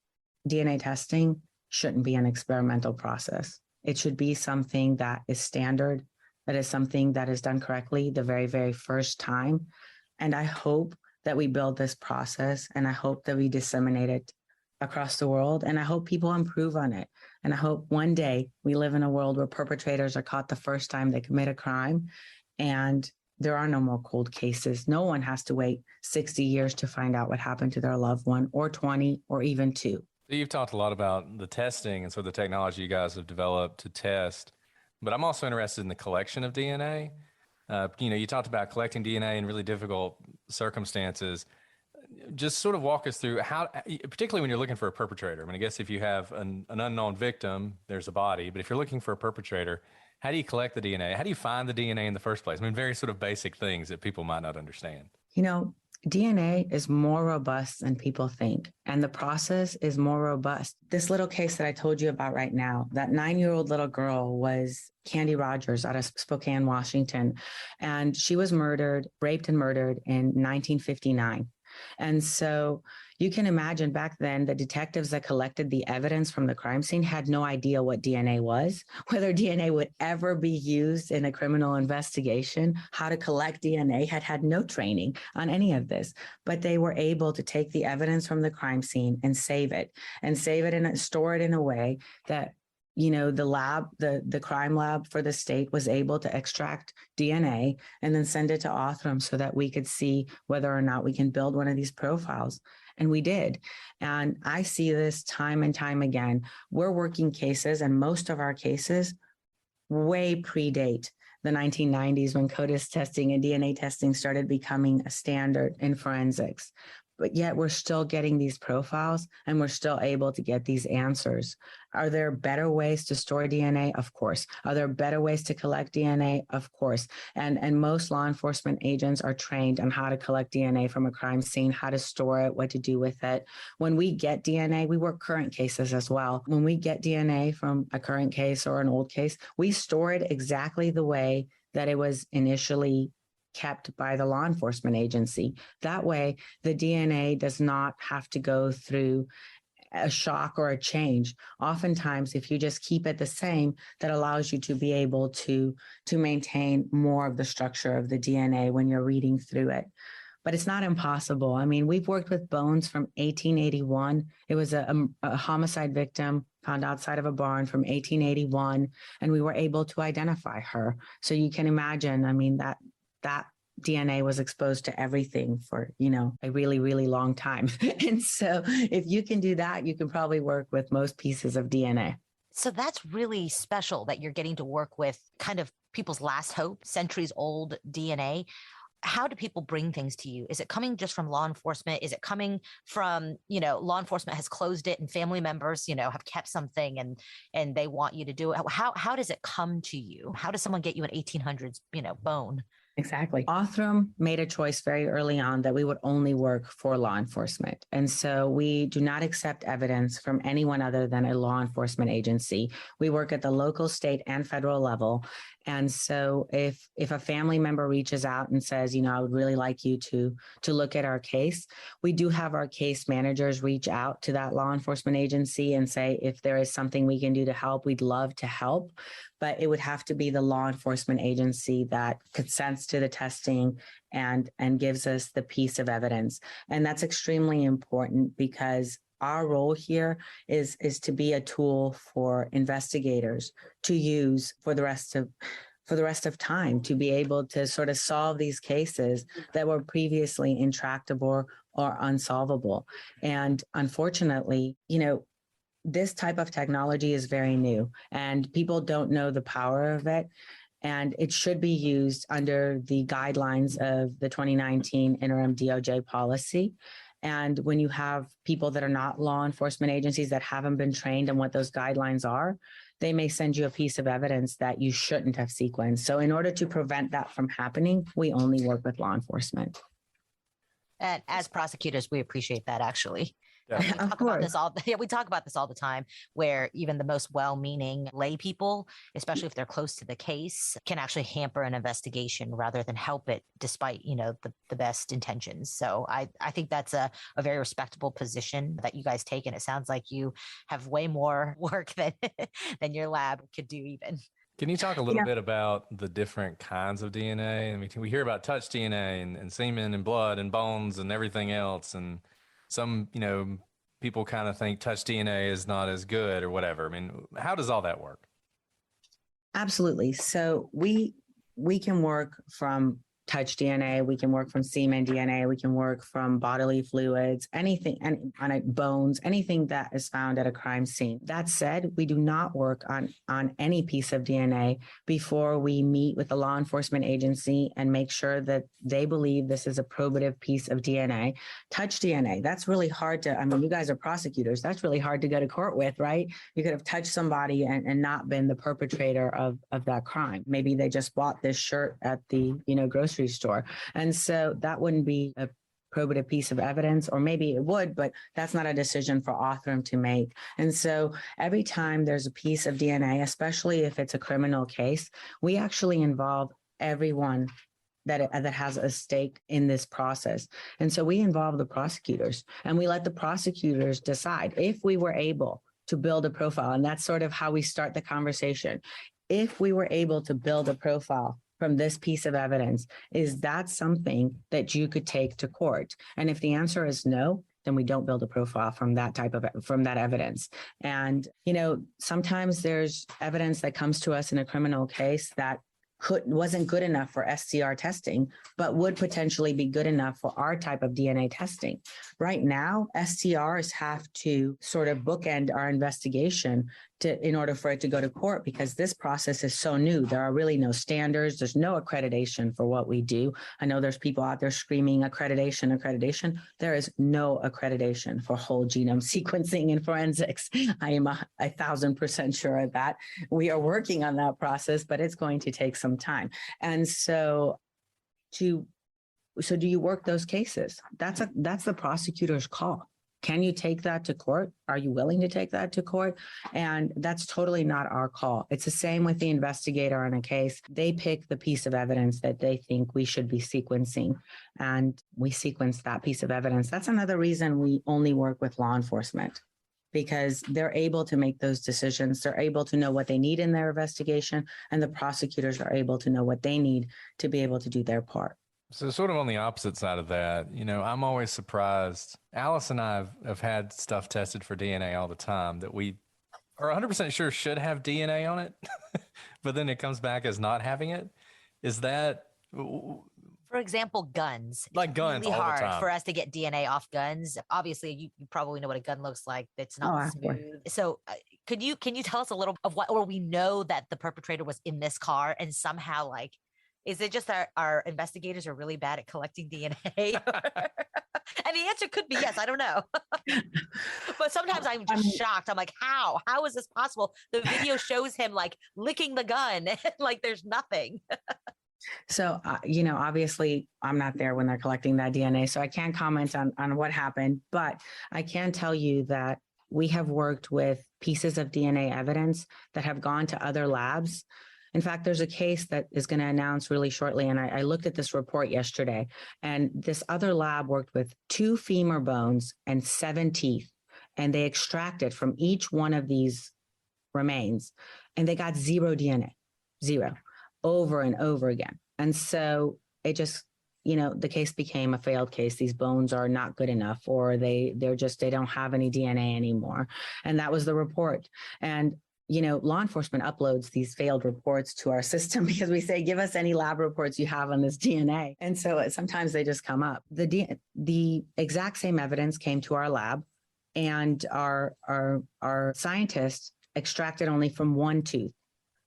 DNA testing shouldn't be an experimental process. It should be something that is standard, that is something that is done correctly the very, very first time. And I hope that we build this process, and I hope that we disseminate it across the world, and I hope people improve on it. And I hope one day we live in a world where perpetrators are caught the first time they commit a crime, and there are no more cold cases. No one has to wait 60 years to find out what happened to their loved one, or 20, or even 2. You've talked a lot about the testing and sort of the technology you guys have developed to test, but I'm also interested in the collection of DNA. You talked about collecting DNA in really difficult circumstances. Just sort of walk us through how, particularly when you're looking for a perpetrator. I mean, I guess if you have an unknown victim, there's a body, but if you're looking for a perpetrator, how do you collect the DNA? How do you find the DNA in the first place? I mean, very sort of basic things that people might not understand. DNA is more robust than people think, and the process is more robust. This little case that I told you about right now, that 9-year-old little girl was Candy Rogers out of Spokane, Washington, and she was raped and murdered in 1959. And so you can imagine back then, the detectives that collected the evidence from the crime scene had no idea what DNA was, whether DNA would ever be used in a criminal investigation, how to collect DNA, had no training on any of this. But they were able to take the evidence from the crime scene and save it and store it in a way that the crime lab for the state was able to extract DNA and then send it to Othram so that we could see whether or not we can build one of these profiles. And we did. And I see this time and time again. We're working cases, and most of our cases way predate the 1990s when CODIS testing and DNA testing started becoming a standard in forensics. But yet we're still getting these profiles, and we're still able to get these answers. Are there better ways to store DNA? Of course. Are there better ways to collect DNA? Of course. And most law enforcement agents are trained on how to collect DNA from a crime scene, how to store it, what to do with it. When we get DNA, we work current cases as well. When we get DNA from a current case or an old case, we store it exactly the way that it was initially kept by the law enforcement agency. That way, the DNA does not have to go through a shock or a change. Oftentimes, if you just keep it the same, that allows you to be able to maintain more of the structure of the DNA when you're reading through it. But it's not impossible. I mean, we've worked with bones from 1881. It was a homicide victim found outside of a barn from 1881, and we were able to identify her. So you can imagine, I mean, that DNA was exposed to everything for, a really, really long time. And so if you can do that, you can probably work with most pieces of DNA. So that's really special that you're getting to work with kind of people's last hope, centuries old DNA. How do people bring things to you? Is it coming just from law enforcement? Is it coming from, law enforcement has closed it and family members, have kept something and they want you to do it? How does it come to you? How does someone get you an 1800s, bone? Exactly. Othram made a choice very early on that we would only work for law enforcement. And so we do not accept evidence from anyone other than a law enforcement agency. We work at the local, state, and federal level. And so if a family member reaches out and says, I would really like you to look at our case, we do have our case managers reach out to that law enforcement agency and say, if there is something we can do to help, we'd love to help. But it would have to be the law enforcement agency that consents to the testing and gives us the piece of evidence. And that's extremely important because our role here is to be a tool for investigators to use for the rest of time, to be able to sort of solve these cases that were previously intractable or unsolvable. And unfortunately, this type of technology is very new and people don't know the power of it. And it should be used under the guidelines of the 2019 interim DOJ policy. And when you have people that are not law enforcement agencies that haven't been trained on what those guidelines are, they may send you a piece of evidence that you shouldn't have sequenced. So in order to prevent that from happening, we only work with law enforcement. And as prosecutors, we appreciate that, actually. Yeah. We Of talk about course. this all. Yeah, we talk about this all the time. Where even the most well-meaning lay people, especially if they're close to the case, can actually hamper an investigation rather than help it, despite the best intentions. So I think that's a very respectable position that you guys take, and it sounds like you have way more work than your lab could do even. Can you talk a little bit about the different kinds of DNA? I mean, we hear about touch DNA and semen and blood and bones and everything else. And some, people kind of think touch DNA is not as good or whatever. I mean, how does all that work? Absolutely. So we can work from touch DNA, we can work from semen DNA, we can work from bodily fluids, anything, and on bones, anything that is found at a crime scene. That said, we do not work on any piece of DNA before we meet with the law enforcement agency and make sure that they believe this is a probative piece of DNA. Touch DNA, that's really hard to, I mean, you guys are prosecutors, that's really hard to go to court with, right? You could have touched somebody and not been the perpetrator of that crime. Maybe they just bought this shirt at the, grocery store. And so that wouldn't be a probative piece of evidence, or maybe it would, but that's not a decision for Othram to make. And so every time there's a piece of DNA, especially if it's a criminal case, we actually involve everyone that has a stake in this process. And so we involve the prosecutors, and we let the prosecutors decide if we were able to build a profile. And that's sort of how we start the conversation. If we were able to build a profile from this piece of evidence, is that something that you could take to court? And if the answer is no, then we don't build a profile from that evidence. And, sometimes there's evidence that comes to us in a criminal case that wasn't good enough for SCR testing, but would potentially be good enough for our type of DNA testing. Right now, SCRs have to sort of bookend our investigation in order for it to go to court, because this process is so new. There are really no standards. There's no accreditation for what we do. I know there's people out there screaming accreditation. There is no accreditation for whole genome sequencing and forensics. I am 1,000% sure of that. We are working on that process, but it's going to take some time. And so do you work those cases? That's the prosecutor's call. Can you take that to court? Are you willing to take that to court? And that's totally not our call. It's the same with the investigator on a case. They pick the piece of evidence that they think we should be sequencing, and we sequence that piece of evidence. That's another reason we only work with law enforcement, because they're able to make those decisions. They're able to know what they need in their investigation, and the prosecutors are able to know what they need to be able to do their part. So sort of on the opposite side of that, I'm always surprised. Alice and I have had stuff tested for DNA all the time that we are 100% sure should have DNA on it, but then it comes back as not having it. Is that... For example, guns. Like guns, really all hard the time. for us to get DNA off guns. Obviously, you probably know what a gun looks like. It's not smooth. So, can you tell us a little of what, or we know that the perpetrator was in this car, and somehow, like, is it just that our investigators are really bad at collecting DNA? And the answer could be yes. I don't know. But sometimes I'm just shocked. I'm like, how? How is this possible? The video shows him like licking the gun, like there's nothing. So, obviously I'm not there when they're collecting that DNA, so I can't comment on what happened, but I can tell you that we have worked with pieces of DNA evidence that have gone to other labs. In fact, there's a case that is going to announce really shortly, and I looked at this report yesterday, and this other lab worked with 2 femur bones and 7 teeth, and they extracted from each one of these remains, and they got 0 DNA, 0, over and over again. And so it just, the case became a failed case. These bones are not good enough, or they don't have any DNA anymore. And that was the report. And law enforcement uploads these failed reports to our system because we say, give us any lab reports you have on this DNA. And so sometimes they just come up. The exact same evidence came to our lab, and our scientists extracted only from 1 tooth.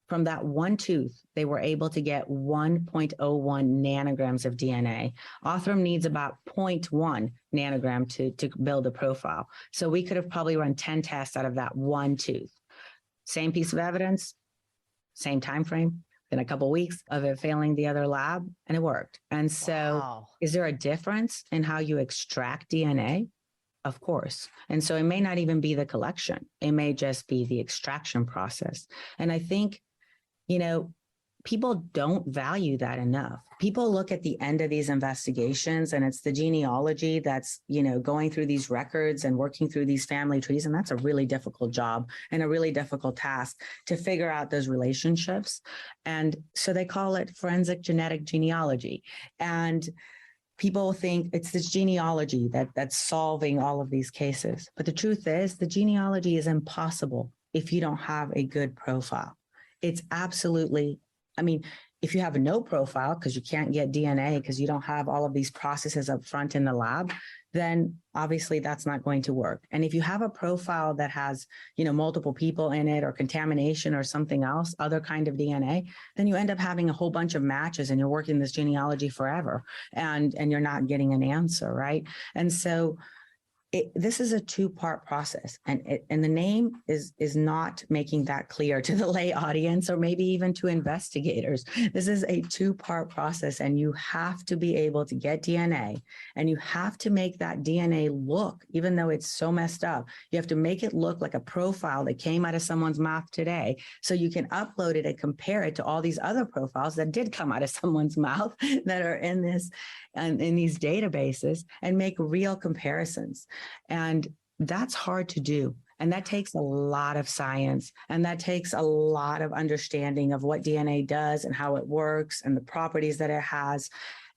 From that 1 tooth, they were able to get 1.01 nanograms of DNA. Othram needs about 0.1 nanogram to build a profile. So we could have probably run 10 tests out of that 1 tooth. Same piece of evidence, same time frame, in a couple of weeks of it failing the other lab, and it worked. And so, Is there a difference in how you extract DNA? of course. And so it may not even be the collection. It may just be the extraction process. And I think, people don't value that enough. People look at the end of these investigations and it's the genealogy that's, going through these records and working through these family trees. And that's a really difficult job and a really difficult task to figure out those relationships. And so they call it forensic genetic genealogy. And people think it's this genealogy that's solving all of these cases. But the truth is the genealogy is impossible if you don't have a good profile. It's absolutely, if you have no profile because you can't get DNA because you don't have all of these processes up front in the lab, then obviously that's not going to work. And if you have a profile that has, multiple people in it or contamination or something else, other kind of DNA, then you end up having a whole bunch of matches and you're working this genealogy forever and you're not getting an answer, right? And so this is a two-part process, and the name is not making that clear to the lay audience or maybe even to investigators. This is a two-part process, and you have to be able to get DNA, and you have to make that DNA look, even though it's so messed up, you have to make it look like a profile that came out of someone's mouth today, so you can upload it and compare it to all these other profiles that did come out of someone's mouth that are in this and in these databases and make real comparisons. And that's hard to do. And that takes a lot of science, and that takes a lot of understanding of what DNA does and how it works and the properties that it has.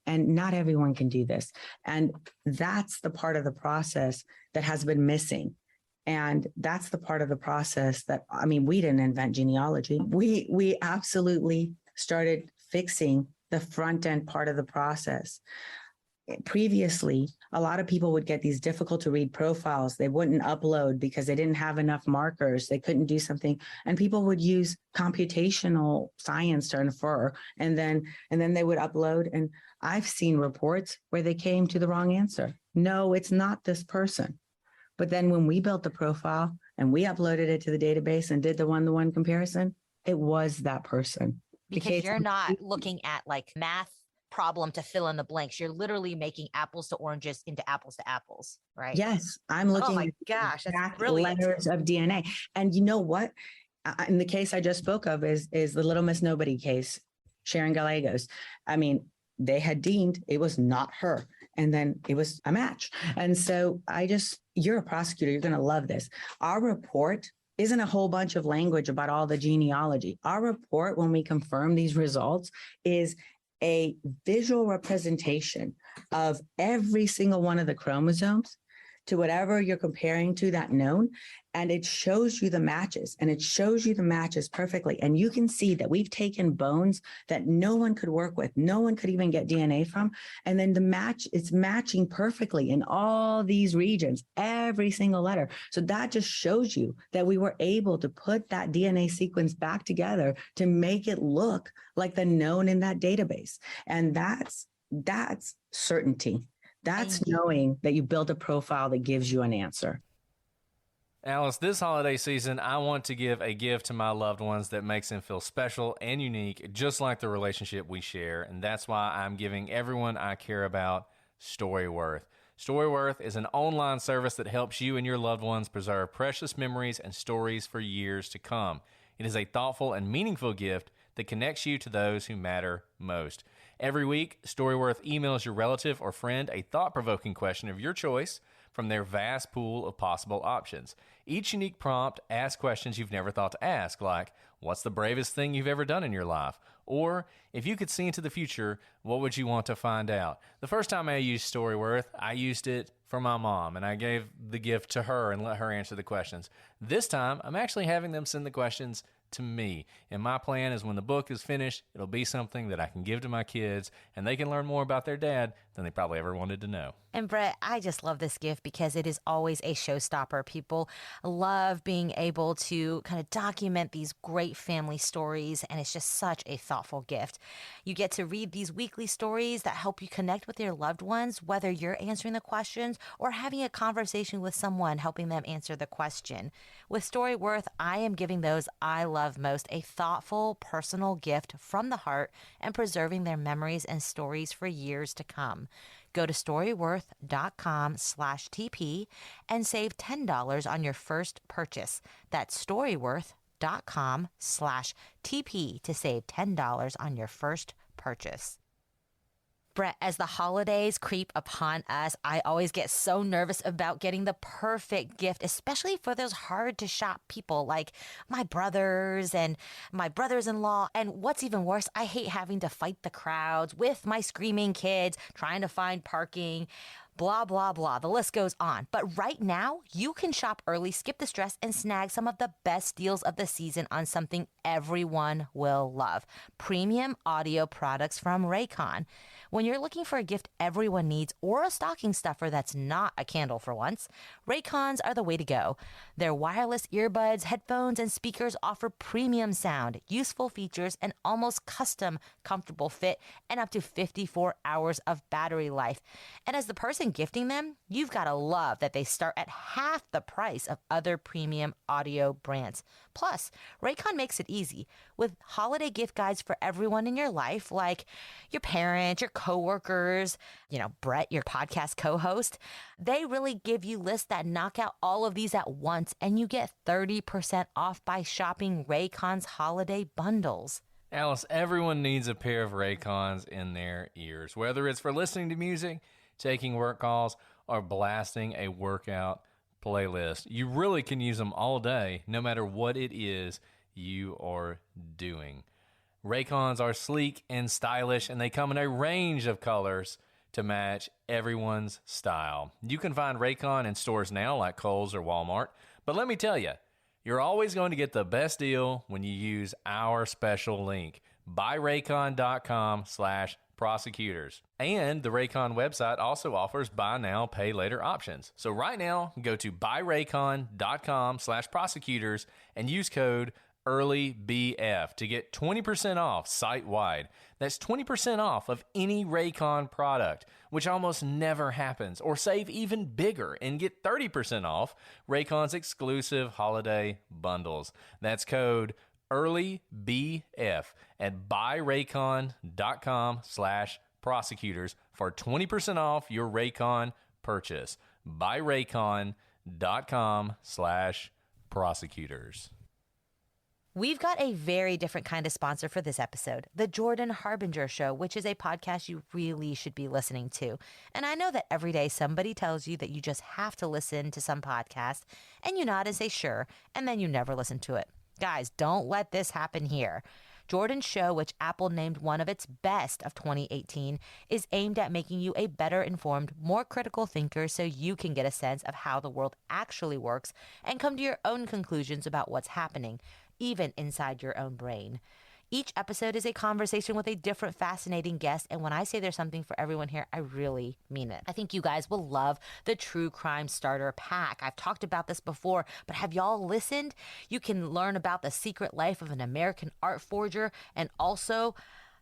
And not everyone can do this. And that's the part of the process that has been missing. And that's the part of the process that, we didn't invent genealogy. We absolutely started fixing the front end part of the process. Previously, a lot of people would get these difficult to read profiles. They wouldn't upload because they didn't have enough markers. They couldn't do something. And people would use computational science to infer. And then they would upload. And I've seen reports where they came to the wrong answer. No, it's not this person. But then when we built the profile and we uploaded it to the database and did the one-to-one comparison, it was that person. Because you're not looking at like math problem to fill in the blanks. You're literally making apples to oranges into apples to apples, right? Yes. I'm looking oh my gosh, that's brilliant. Letters of DNA. And you know what? In the case I just spoke of is the Little Miss Nobody case, Sharon Gallegos. They had deemed it was not her. And then it was a match. And so you're a prosecutor. You're going to love this. Our report isn't a whole bunch of language about all the genealogy. Our report, when we confirm these results, is a visual representation of every single one of the chromosomes to whatever you're comparing to that known. And it shows you the matches, and it shows you the matches perfectly. And you can see that we've taken bones that no one could work with. No one could even get DNA from. And then it's matching perfectly in all these regions, every single letter. So that just shows you that we were able to put that DNA sequence back together to make it look like the known in that database. And that's certainty. That's knowing that you built a profile that gives you an answer. Alice, this holiday season, I want to give a gift to my loved ones that makes them feel special and unique, just like the relationship we share. And that's why I'm giving everyone I care about Storyworth. Storyworth is an online service that helps you and your loved ones preserve precious memories and stories for years to come. It is a thoughtful and meaningful gift that connects you to those who matter most. Every week, Storyworth emails your relative or friend a thought-provoking question of your choice from their vast pool of possible options. Each unique prompt asks questions you've never thought to ask, like, what's the bravest thing you've ever done in your life? Or, if you could see into the future, what would you want to find out? The first time I used Storyworth, I used it for my mom, and I gave the gift to her and let her answer the questions. This time, I'm actually having them send the questions to me. And my plan is when the book is finished, it'll be something that I can give to my kids, and they can learn more about their dad than they probably ever wanted to know. And Brett, I just love this gift because it is always a showstopper. People love being able to kind of document these great family stories, and it's just such a thoughtful gift. You get to read these weekly stories that help you connect with your loved ones, whether you're answering the questions or having a conversation with someone helping them answer the question. With Storyworth, I am giving those I love love most, a thoughtful, personal gift from the heart and preserving their memories and stories for years to come. Go to storyworth.com/TP and save $10 on your first purchase. That's storyworth.com/TP to save $10 on your first purchase. Brett, as the holidays creep upon us, I always get so nervous about getting the perfect gift, especially for those hard to shop people like my brothers and my brothers-in-law. And what's even worse, I hate having to fight the crowds with my screaming kids, trying to find parking. Blah, blah, blah. The list goes on. But right now, you can shop early, skip the stress, and snag some of the best deals of the season on something everyone will love. Premium audio products from Raycon. When you're looking for a gift everyone needs or a stocking stuffer that's not a candle for once, Raycons are the way to go. Their wireless earbuds, headphones, and speakers offer premium sound, useful features, and almost custom comfortable fit, and up to 54 hours of battery life. And as the person gifting them, you've got to love that they start at half the price of other premium audio brands. Plus, Raycon makes it easy with holiday gift guides for everyone in your life, like your parents, your coworkers, Brett, your podcast co-host. They really give you lists that knock out all of these at once, and you get 30% off by shopping Raycon's holiday bundles. Alice, everyone needs a pair of Raycons in their ears, whether it's for listening to music, taking work calls, or blasting a workout playlist. You really can use them all day, no matter what it is you are doing. Raycons are sleek and stylish, and they come in a range of colors to match everyone's style. You can find Raycon in stores now like Kohl's or Walmart, but let me tell you, you're always going to get the best deal when you use our special link, buyraycon.com/prosecutors. And the Raycon website also offers buy now, pay later options. So right now, go to buyraycon.com/prosecutors and use code EARLYBF to get 20% off site-wide. That's 20% off of any Raycon product, which almost never happens. Or save even bigger and get 30% off Raycon's exclusive holiday bundles. That's code EARLYBF at buyraycon.com/prosecutors for 20% off your Raycon purchase. buyraycon.com/prosecutors. We've got a very different kind of sponsor for this episode, The Jordan Harbinger Show, which is a podcast you really should be listening to. And I know that every day somebody tells you that you just have to listen to some podcast, and you nod and say sure, and then you never listen to it. Guys, don't let this happen here. Jordan's show, which Apple named one of its best of 2018, is aimed at making you a better informed, more critical thinker so you can get a sense of how the world actually works and come to your own conclusions about what's happening, even inside your own brain. Each episode is a conversation with a different fascinating guest, and when I say there's something for everyone here, I really mean it. I think you guys will love the True Crime Starter Pack. I've talked about this before, but have y'all listened? You can learn about the secret life of an American art forger and also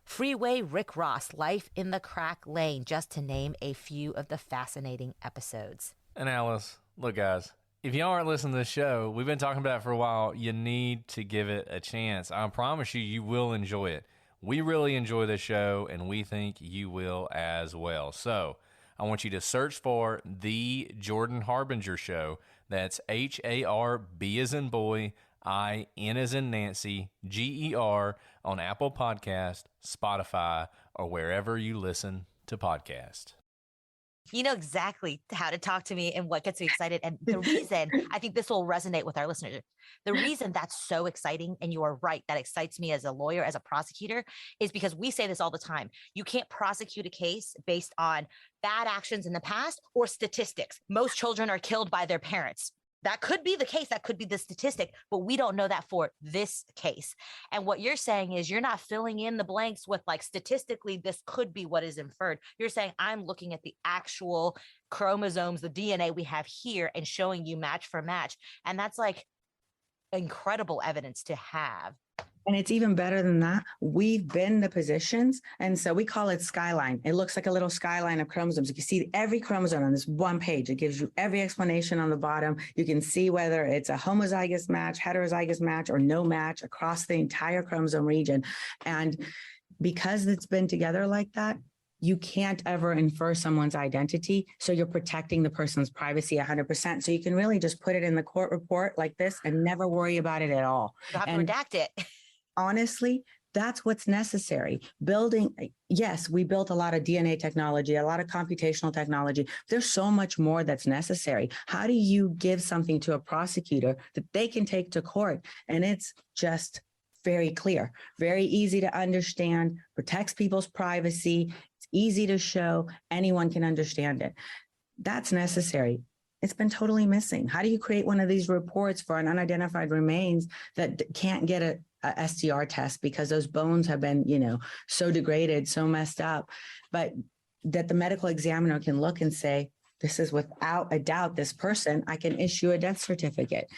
Freeway Rick Ross, Life in the Crack Lane, just to name a few of the fascinating episodes. And Alice, look guys, if y'all aren't listening to this show, we've been talking about it for a while. You need to give it a chance. I promise you, you will enjoy it. We really enjoy this show, and we think you will as well. So I want you to search for The Jordan Harbinger Show. That's HARB as in boy, IN as in Nancy, GER on Apple Podcast, Spotify, or wherever you listen to podcasts. You know exactly how to talk to me and what gets me excited. And the reason I think this will resonate with our listeners, the reason that's so exciting, and you are right, that excites me as a lawyer, as a prosecutor, is because we say this all the time. You can't prosecute a case based on bad actions in the past or statistics. Most children are killed by their parents. That could be the case. That could be the statistic, but we don't know that for this case. And what you're saying is you're not filling in the blanks with like statistically, this could be what is inferred. You're saying I'm looking at the actual chromosomes, the DNA we have here and showing you match for match. And that's like incredible evidence to have. And it's even better than that. We've been the positions. And so we call it skyline. It looks like a little skyline of chromosomes. You can see every chromosome on this one page. It gives you every explanation on the bottom. You can see whether it's a homozygous match, heterozygous match, or no match across the entire chromosome region. And because it's been together like that, you can't ever infer someone's identity. So you're protecting the person's privacy 100%. So you can really just put it in the court report like this and never worry about it at all. You have And to redact it. honestly, that's what's necessary. Yes, we built a lot of DNA technology, a lot of computational technology. There's so much more that's necessary. How do you give something to a prosecutor that they can take to court? And it's just very clear, very easy to understand, protects people's privacy. It's easy to show. Anyone can understand it. That's necessary. It's been totally missing. How do you create one of these reports for an unidentified remains that can't get a STR test because those bones have been, so degraded, so messed up, but that the medical examiner can look and say, this is without a doubt this person, I can issue a death certificate.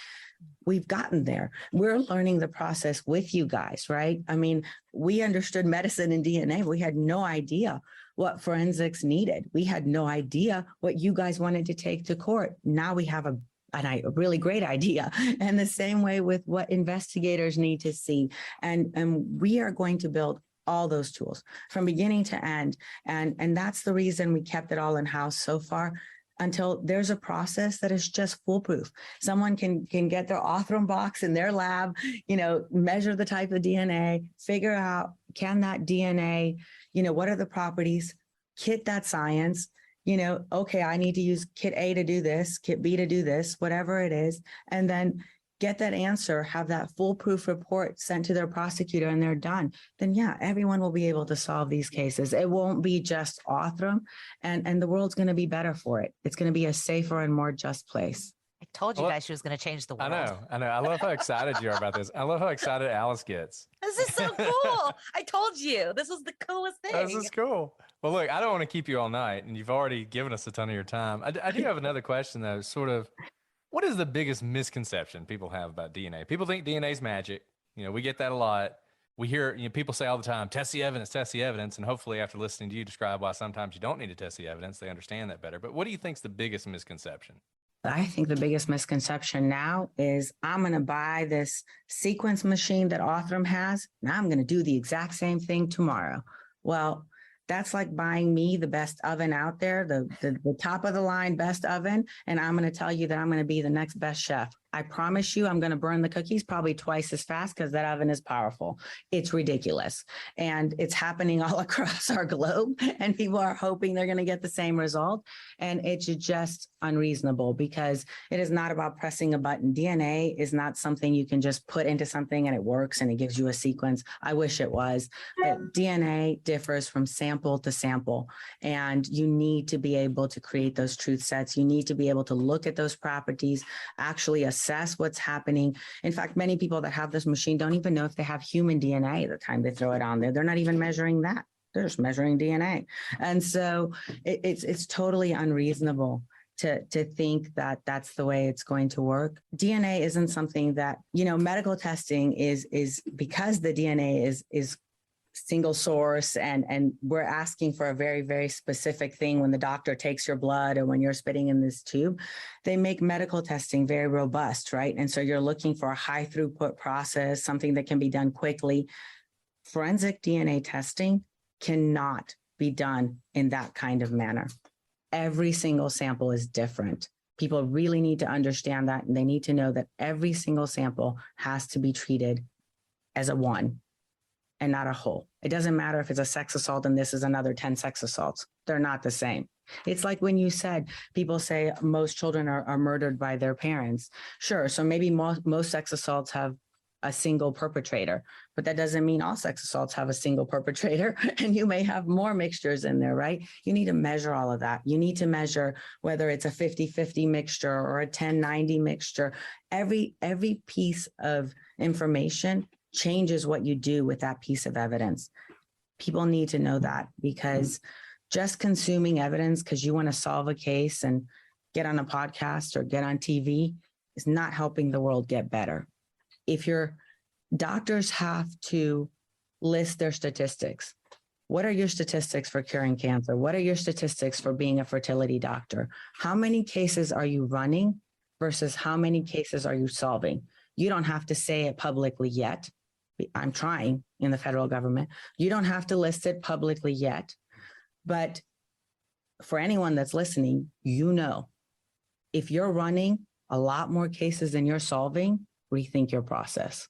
We've gotten there. We're learning the process with you guys, right? I mean, we understood medicine and DNA. We had no idea what forensics needed. We had no idea what you guys wanted to take to court. Now we have a really great idea. And the same way with what investigators need to see. And we are going to build all those tools from beginning to end. And that's the reason we kept it all in-house so far, until there's a process that is just foolproof. Someone can get their Othram box in their lab, measure the type of DNA, figure out, can that DNA, what are the properties, kit that science, okay, I need to use kit A to do this, kit B to do this, whatever it is, and then get that answer, have that foolproof report sent to their prosecutor, and they're done. Then yeah, everyone will be able to solve these cases. It won't be just Othram, and the world's going to be better for it. It's going to be a safer and more just place. I told you guys she was going to change the world. I know. I love how excited you are about this. I love how excited Alice gets. This is so cool. I told you this was the coolest thing. This is cool. Well, look, I don't want to keep you all night, and you've already given us a ton of your time. I do have another question, though, sort of. What is the biggest misconception people have about DNA? People think DNA is magic. We get that a lot. We hear, people say all the time, test the evidence. And hopefully after listening to you describe why sometimes you don't need to test the evidence, they understand that better. But what do you think is the biggest misconception? I think the biggest misconception now is I'm going to buy this sequence machine that Othram has, and I'm going to do the exact same thing tomorrow. Well, that's like buying me the best oven out there, the top of the line best oven. And I'm going to tell you that I'm going to be the next best chef. I promise you I'm going to burn the cookies probably twice as fast because that oven is powerful. It's ridiculous. And it's happening all across our globe. And people are hoping they're going to get the same result. And it's just unreasonable because it is not about pressing a button. DNA is not something you can just put into something and it works and it gives you a sequence. I wish it was. But DNA differs from sample to sample. And you need to be able to create those truth sets. You need to be able to look at those properties, actually assess what's happening. In fact, many people that have this machine don't even know if they have human DNA at the time they throw it on there. They're not even measuring that. They're just measuring DNA. And so it's totally unreasonable to think that that's the way it's going to work. DNA isn't something that, medical testing is because the DNA is single source and we're asking for a very, very specific thing when the doctor takes your blood or when you're spitting in this tube. They make medical testing very robust, right? And so you're looking for a high throughput process, something that can be done quickly. Forensic DNA testing cannot be done in that kind of manner. Every single sample is different. People really need to understand that, and they need to know that every single sample has to be treated as a one and not a whole. It doesn't matter if it's a sex assault and this is another 10 sex assaults. They're not the same. It's like when you said, people say most children are murdered by their parents. Sure, so maybe most sex assaults have a single perpetrator, but that doesn't mean all sex assaults have a single perpetrator, and you may have more mixtures in there, right? You need to measure all of that. You need to measure whether it's a 50-50 mixture or a 10-90 mixture. Every piece of information changes what you do with that piece of evidence. People need to know that, because just consuming evidence because you want to solve a case and get on a podcast or get on TV is not helping the world get better. If you're doctors have to list their statistics. What are your statistics for curing cancer? What are your statistics for being a fertility doctor? How many cases are you running versus how many cases are you solving? You don't have to say it publicly yet. I'm trying in the federal government. You don't have to list it publicly yet. But for anyone that's listening, you know, if you're running a lot more cases than you're solving, rethink your process.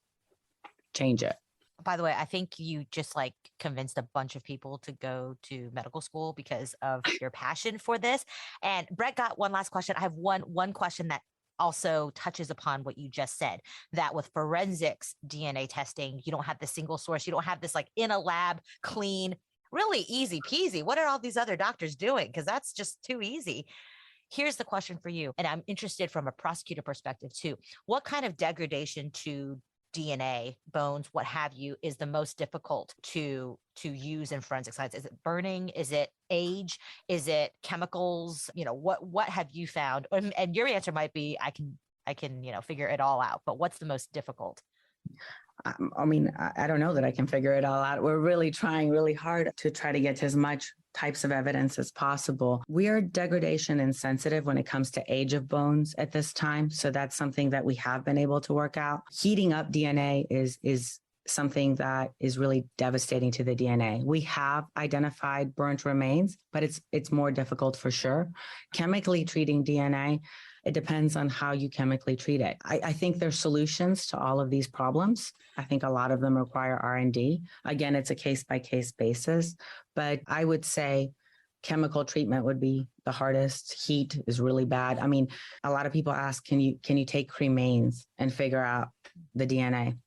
Change it. By the way, I think you just like convinced a bunch of people to go to medical school because of your passion for this. And Brett got one last question. I have one question that also touches upon what you just said, that with forensics DNA testing, you don't have the single source. You don't have this like in a lab, clean, really easy peasy. What are all these other doctors doing? Because that's just too easy. Here's the question for you. And I'm interested from a prosecutor perspective too. What kind of degradation to DNA, bones, what have you, is the most difficult to use in forensic science? Is it burning? Is it age? Is it chemicals? You know, what have you found? And your answer might be, I can, figure it all out. But what's the most difficult? I mean, I don't know that I can figure it all out. We're really trying really hard to try to get to as much types of evidence as possible. We are degradation insensitive when it comes to age of bones at this time. So that's something that we have been able to work out. Heating up DNA is something that is really devastating to the DNA. We have identified burnt remains, but it's more difficult for sure. Chemically treating DNA, it depends on how you chemically treat it. I think there's solutions to all of these problems. I think a lot of them require R&D. Again, it's a case-by-case basis, but I would say chemical treatment would be the hardest. Heat is really bad. I mean, a lot of people ask, can you take cremains and figure out the DNA?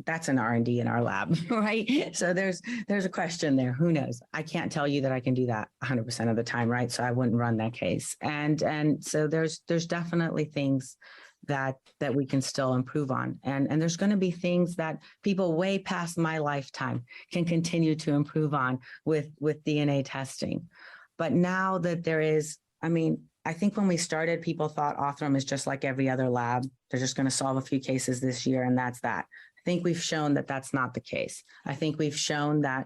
That's an R&D in our lab, right? So there's a question there. Who knows? I can't tell you that I can do that 100% of the time, right? So I wouldn't run that case. And so there's definitely things that we can still improve on. And there's going to be things that people way past my lifetime can continue to improve on with DNA testing. But now that there is, I mean, I think when we started, people thought Othram is just like every other lab. They're just going to solve a few cases this year and that's that. I think we've shown that that's not the case. I think we've shown that,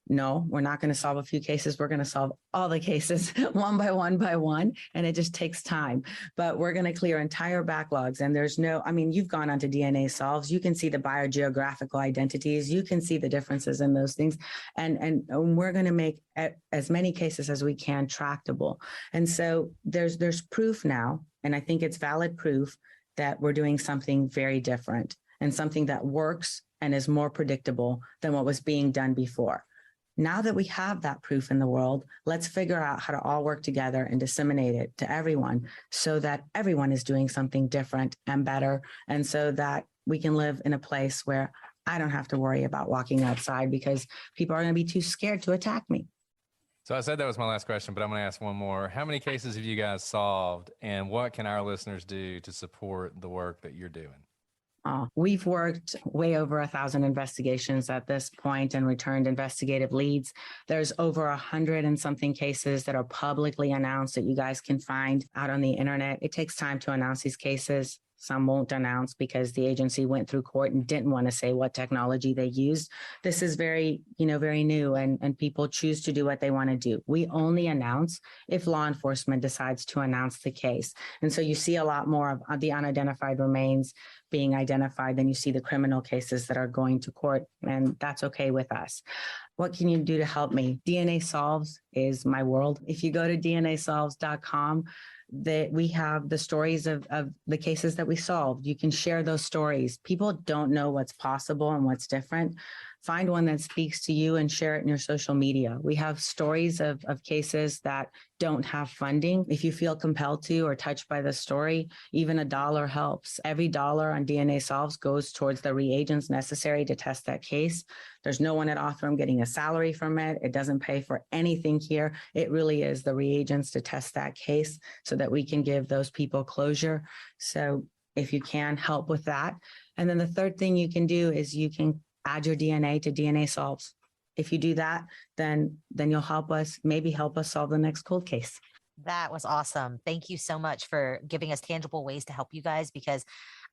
no, we're not going to solve a few cases. We're going to solve all the cases one by one, and it just takes time. But we're going to clear entire backlogs. And there's no, I mean, you've gone onto DNA Solves. You can see the biogeographical identities. You can see the differences in those things. And we're going to make as many cases as we can tractable. And so there's proof now, and I think it's valid proof that we're doing something very different and something that works and is more predictable than what was being done before. Now that we have that proof in the world, let's figure out how to all work together and disseminate it to everyone so that everyone is doing something different and better. And so that we can live in a place where I don't have to worry about walking outside because people are going to be too scared to attack me. So I said that was my last question, but I'm going to ask one more. How many cases have you guys solved, and what can our listeners do to support the work that you're doing? We've worked way over 1,000 investigations at this point and returned investigative leads. There's over 100 and something cases that are publicly announced that you guys can find out on the internet. It takes time to announce these cases. Some won't announce because the agency went through court and didn't want to say what technology they used. This is very new, and people choose to do what they want to do. We only announce if law enforcement decides to announce the case. And so you see a lot more of the unidentified remains being identified than you see the criminal cases that are going to court, and that's okay with us. What can you do to help me? DNA Solves is my world. If you go to dnasolves.com, that we have the stories of the cases that we solved. You can share those stories. People don't know what's possible and what's different. Find one that speaks to you and share it in your social media. We have stories of cases that don't have funding. If you feel compelled to or touched by the story, even $1 helps. Every dollar on DNA Solves goes towards the reagents necessary to test that case. There's no one at Othram getting a salary from it. It doesn't pay for anything here. It really is the reagents to test that case so that we can give those people closure. So if you can, help with that. And then the third thing you can do is you can add your DNA to DNA Solves. If you do that, then you'll help us solve the next cold case. That was awesome. Thank you so much for giving us tangible ways to help you guys, because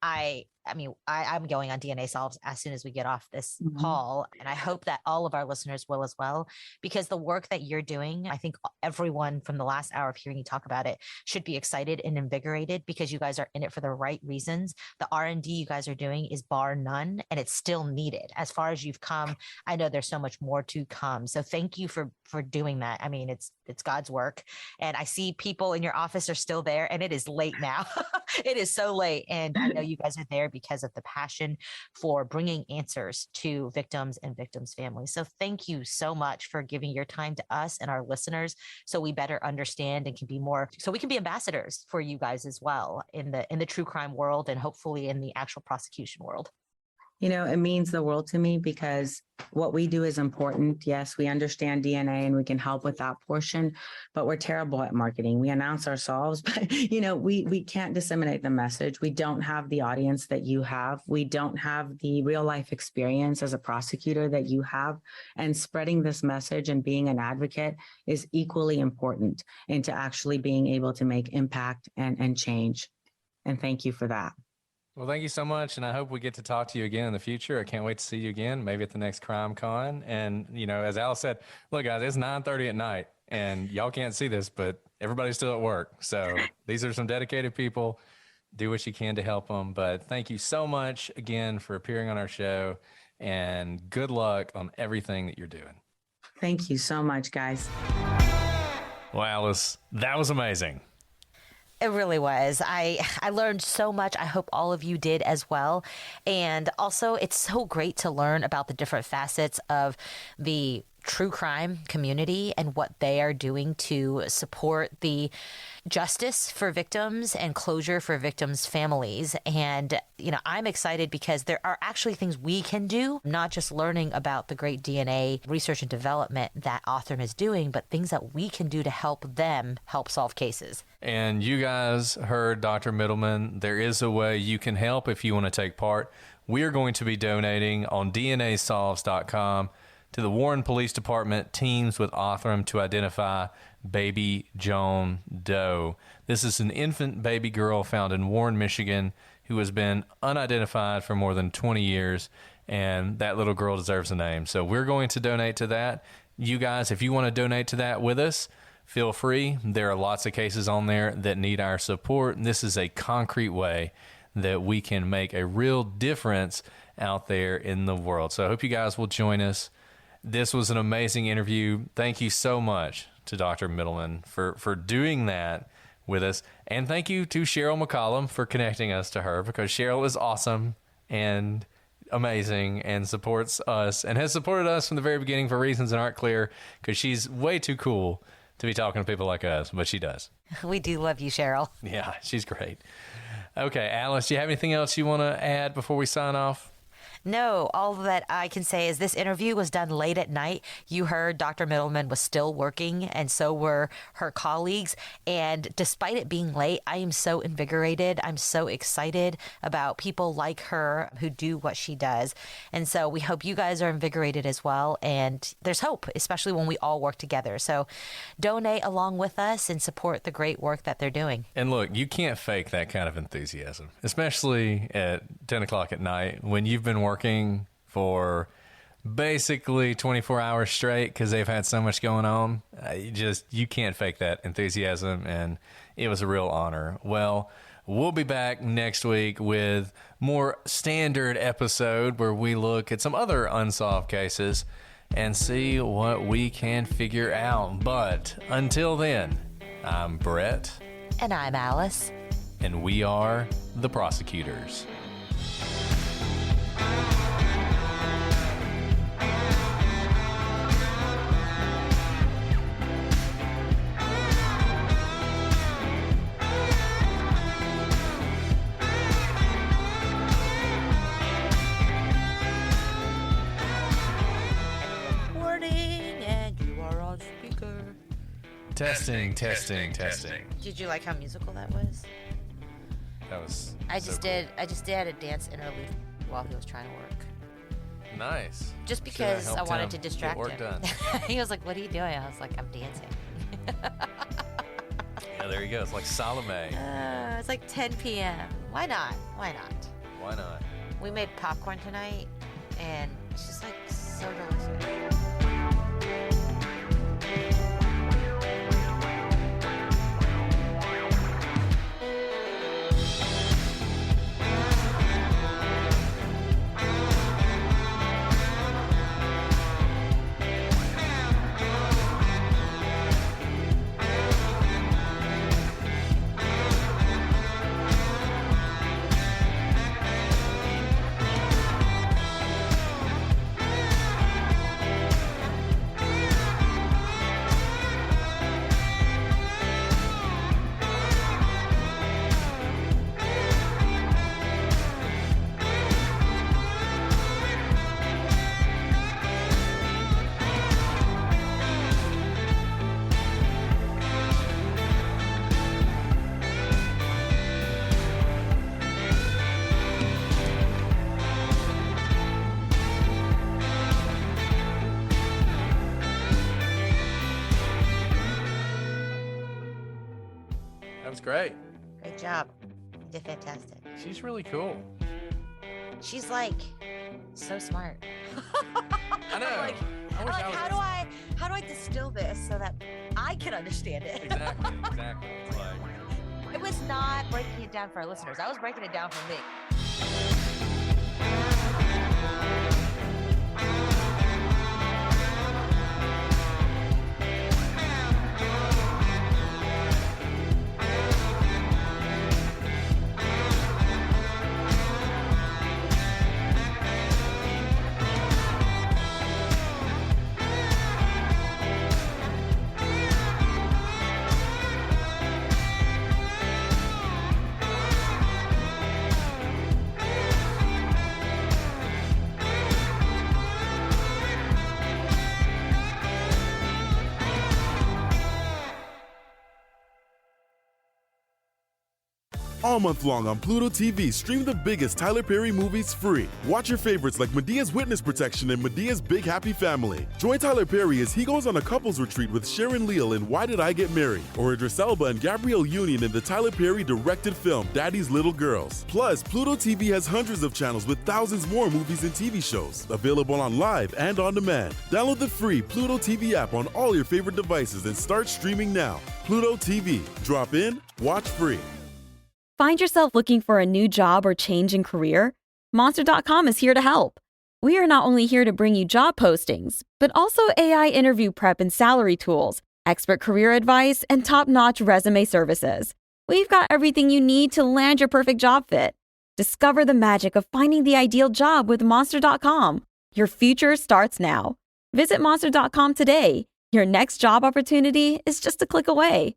I'm going on DNA Solves as soon as we get off this Mhm. call. And I hope that all of our listeners will as well, because the work that you're doing, I think everyone from the last hour of hearing you talk about it should be excited and invigorated, because you guys are in it for the right reasons. The R&D you guys are doing is bar none, and it's still needed. As far as you've come, I know there's so much more to come. So thank you for doing that. I mean, it's God's work. And I see people in your office are still there, and it is late now. It is so late. And I know you guys are there because of the passion for bringing answers to victims and victims' families. So thank you so much for giving your time to us and our listeners, so we better understand and can be more, so we can be ambassadors for you guys as well in the true crime world, and hopefully in the actual prosecution world. You know, it means the world to me, because what we do is important. Yes, we understand DNA and we can help with that portion, but we're terrible at marketing. We announce ourselves, but we can't disseminate the message. We don't have the audience that you have. We don't have the real life experience as a prosecutor that you have. And spreading this message and being an advocate is equally important into actually being able to make impact and change. And thank you for that. Well, thank you so much, and I hope we get to talk to you again in the future. I can't wait to see you again, maybe at the next Crime Con. And, as Alice said, look, guys, it's 9:30 at night, and y'all can't see this, but everybody's still at work. So these are some dedicated people. Do what you can to help them. But thank you so much again for appearing on our show, and good luck on everything that you're doing. Thank you so much, guys. Well, Alice, that was amazing. It really was. I learned so much. I hope all of you did as well. And also, it's so great to learn about the different facets of the true crime community and what they are doing to support the justice for victims and closure for victims' families. And, I'm excited because there are actually things we can do, not just learning about the great DNA research and development that Othram is doing, but things that we can do to help them help solve cases. And you guys heard Dr. Mittelman. There is a way you can help if you want to take part. We are going to be donating on DNAsolves.com to the Warren Police Department teams with Othram to identify baby Joan Doe. This is an infant baby girl found in Warren, Michigan, who has been unidentified for more than 20 years, and that little girl deserves a name. So we're going to donate to that. You guys, if you want to donate to that with us, feel free. There are lots of cases on there that need our support. And this is a concrete way that we can make a real difference out there in the world. So I hope you guys will join us. This was an amazing interview. Thank you so much to Dr. Mittelman for doing that with us. And thank you to Cheryl McCollum for connecting us to her, because Cheryl is awesome and amazing and supports us and has supported us from the very beginning for reasons that aren't clear, because she's way too cool to be talking to people like us, but she does. We do love you, Cheryl. Yeah, she's great. Okay, Alice, do you have anything else you want to add before we sign off? No, all that I can say is this interview was done late at night. You heard Dr. Mittelman was still working, and so were her colleagues. And despite it being late, I am so invigorated. I'm so excited about people like her who do what she does. And so we hope you guys are invigorated as well. And there's hope, especially when we all work together. So donate along with us and support the great work that they're doing. And look, you can't fake that kind of enthusiasm, especially at 10 o'clock at night when you've been working for basically 24 hours straight because they've had so much going on. You can't fake that enthusiasm, and it was a real honor. Well, we'll be back next week with more standard episode where we look at some other unsolved cases and see what we can figure out. But until then, I'm Brett. And I'm Alice. And we are the Prosecutors. Testing. Did you like how musical that was? That was. I just did a dance interlude while he was trying to work. Nice. Just because I wanted to get distract work him. done. He was like, "What are you doing?" I was like, "I'm dancing." Yeah, there you go. It's like Salome. It's like 10 p.m. Why not? Why not? We made popcorn tonight, and it's just like so delicious. That was great. Great job. You did fantastic. She's really cool. She's like so smart. I know. I'm like, I wish I was how do I distill this so that I can understand it? Exactly. It's like, It was not breaking it down for our listeners. I was breaking it down for me. All month long on Pluto TV, stream the biggest Tyler Perry movies free. Watch your favorites like Medea's Witness Protection and Medea's Big Happy Family. Join Tyler Perry as he goes on a couples retreat with Sharon Leal in Why Did I Get Married? Or Idris Elba and Gabrielle Union in the Tyler Perry directed film Daddy's Little Girls. Plus, Pluto TV has hundreds of channels with thousands more movies and TV shows. Available on live and on demand. Download the free Pluto TV app on all your favorite devices and start streaming now. Pluto TV. Drop in, watch free. Find yourself looking for a new job or change in career? Monster.com is here to help. We are not only here to bring you job postings, but also AI interview prep and salary tools, expert career advice, and top-notch resume services. We've got everything you need to land your perfect job fit. Discover the magic of finding the ideal job with Monster.com. Your future starts now. Visit Monster.com today. Your next job opportunity is just a click away.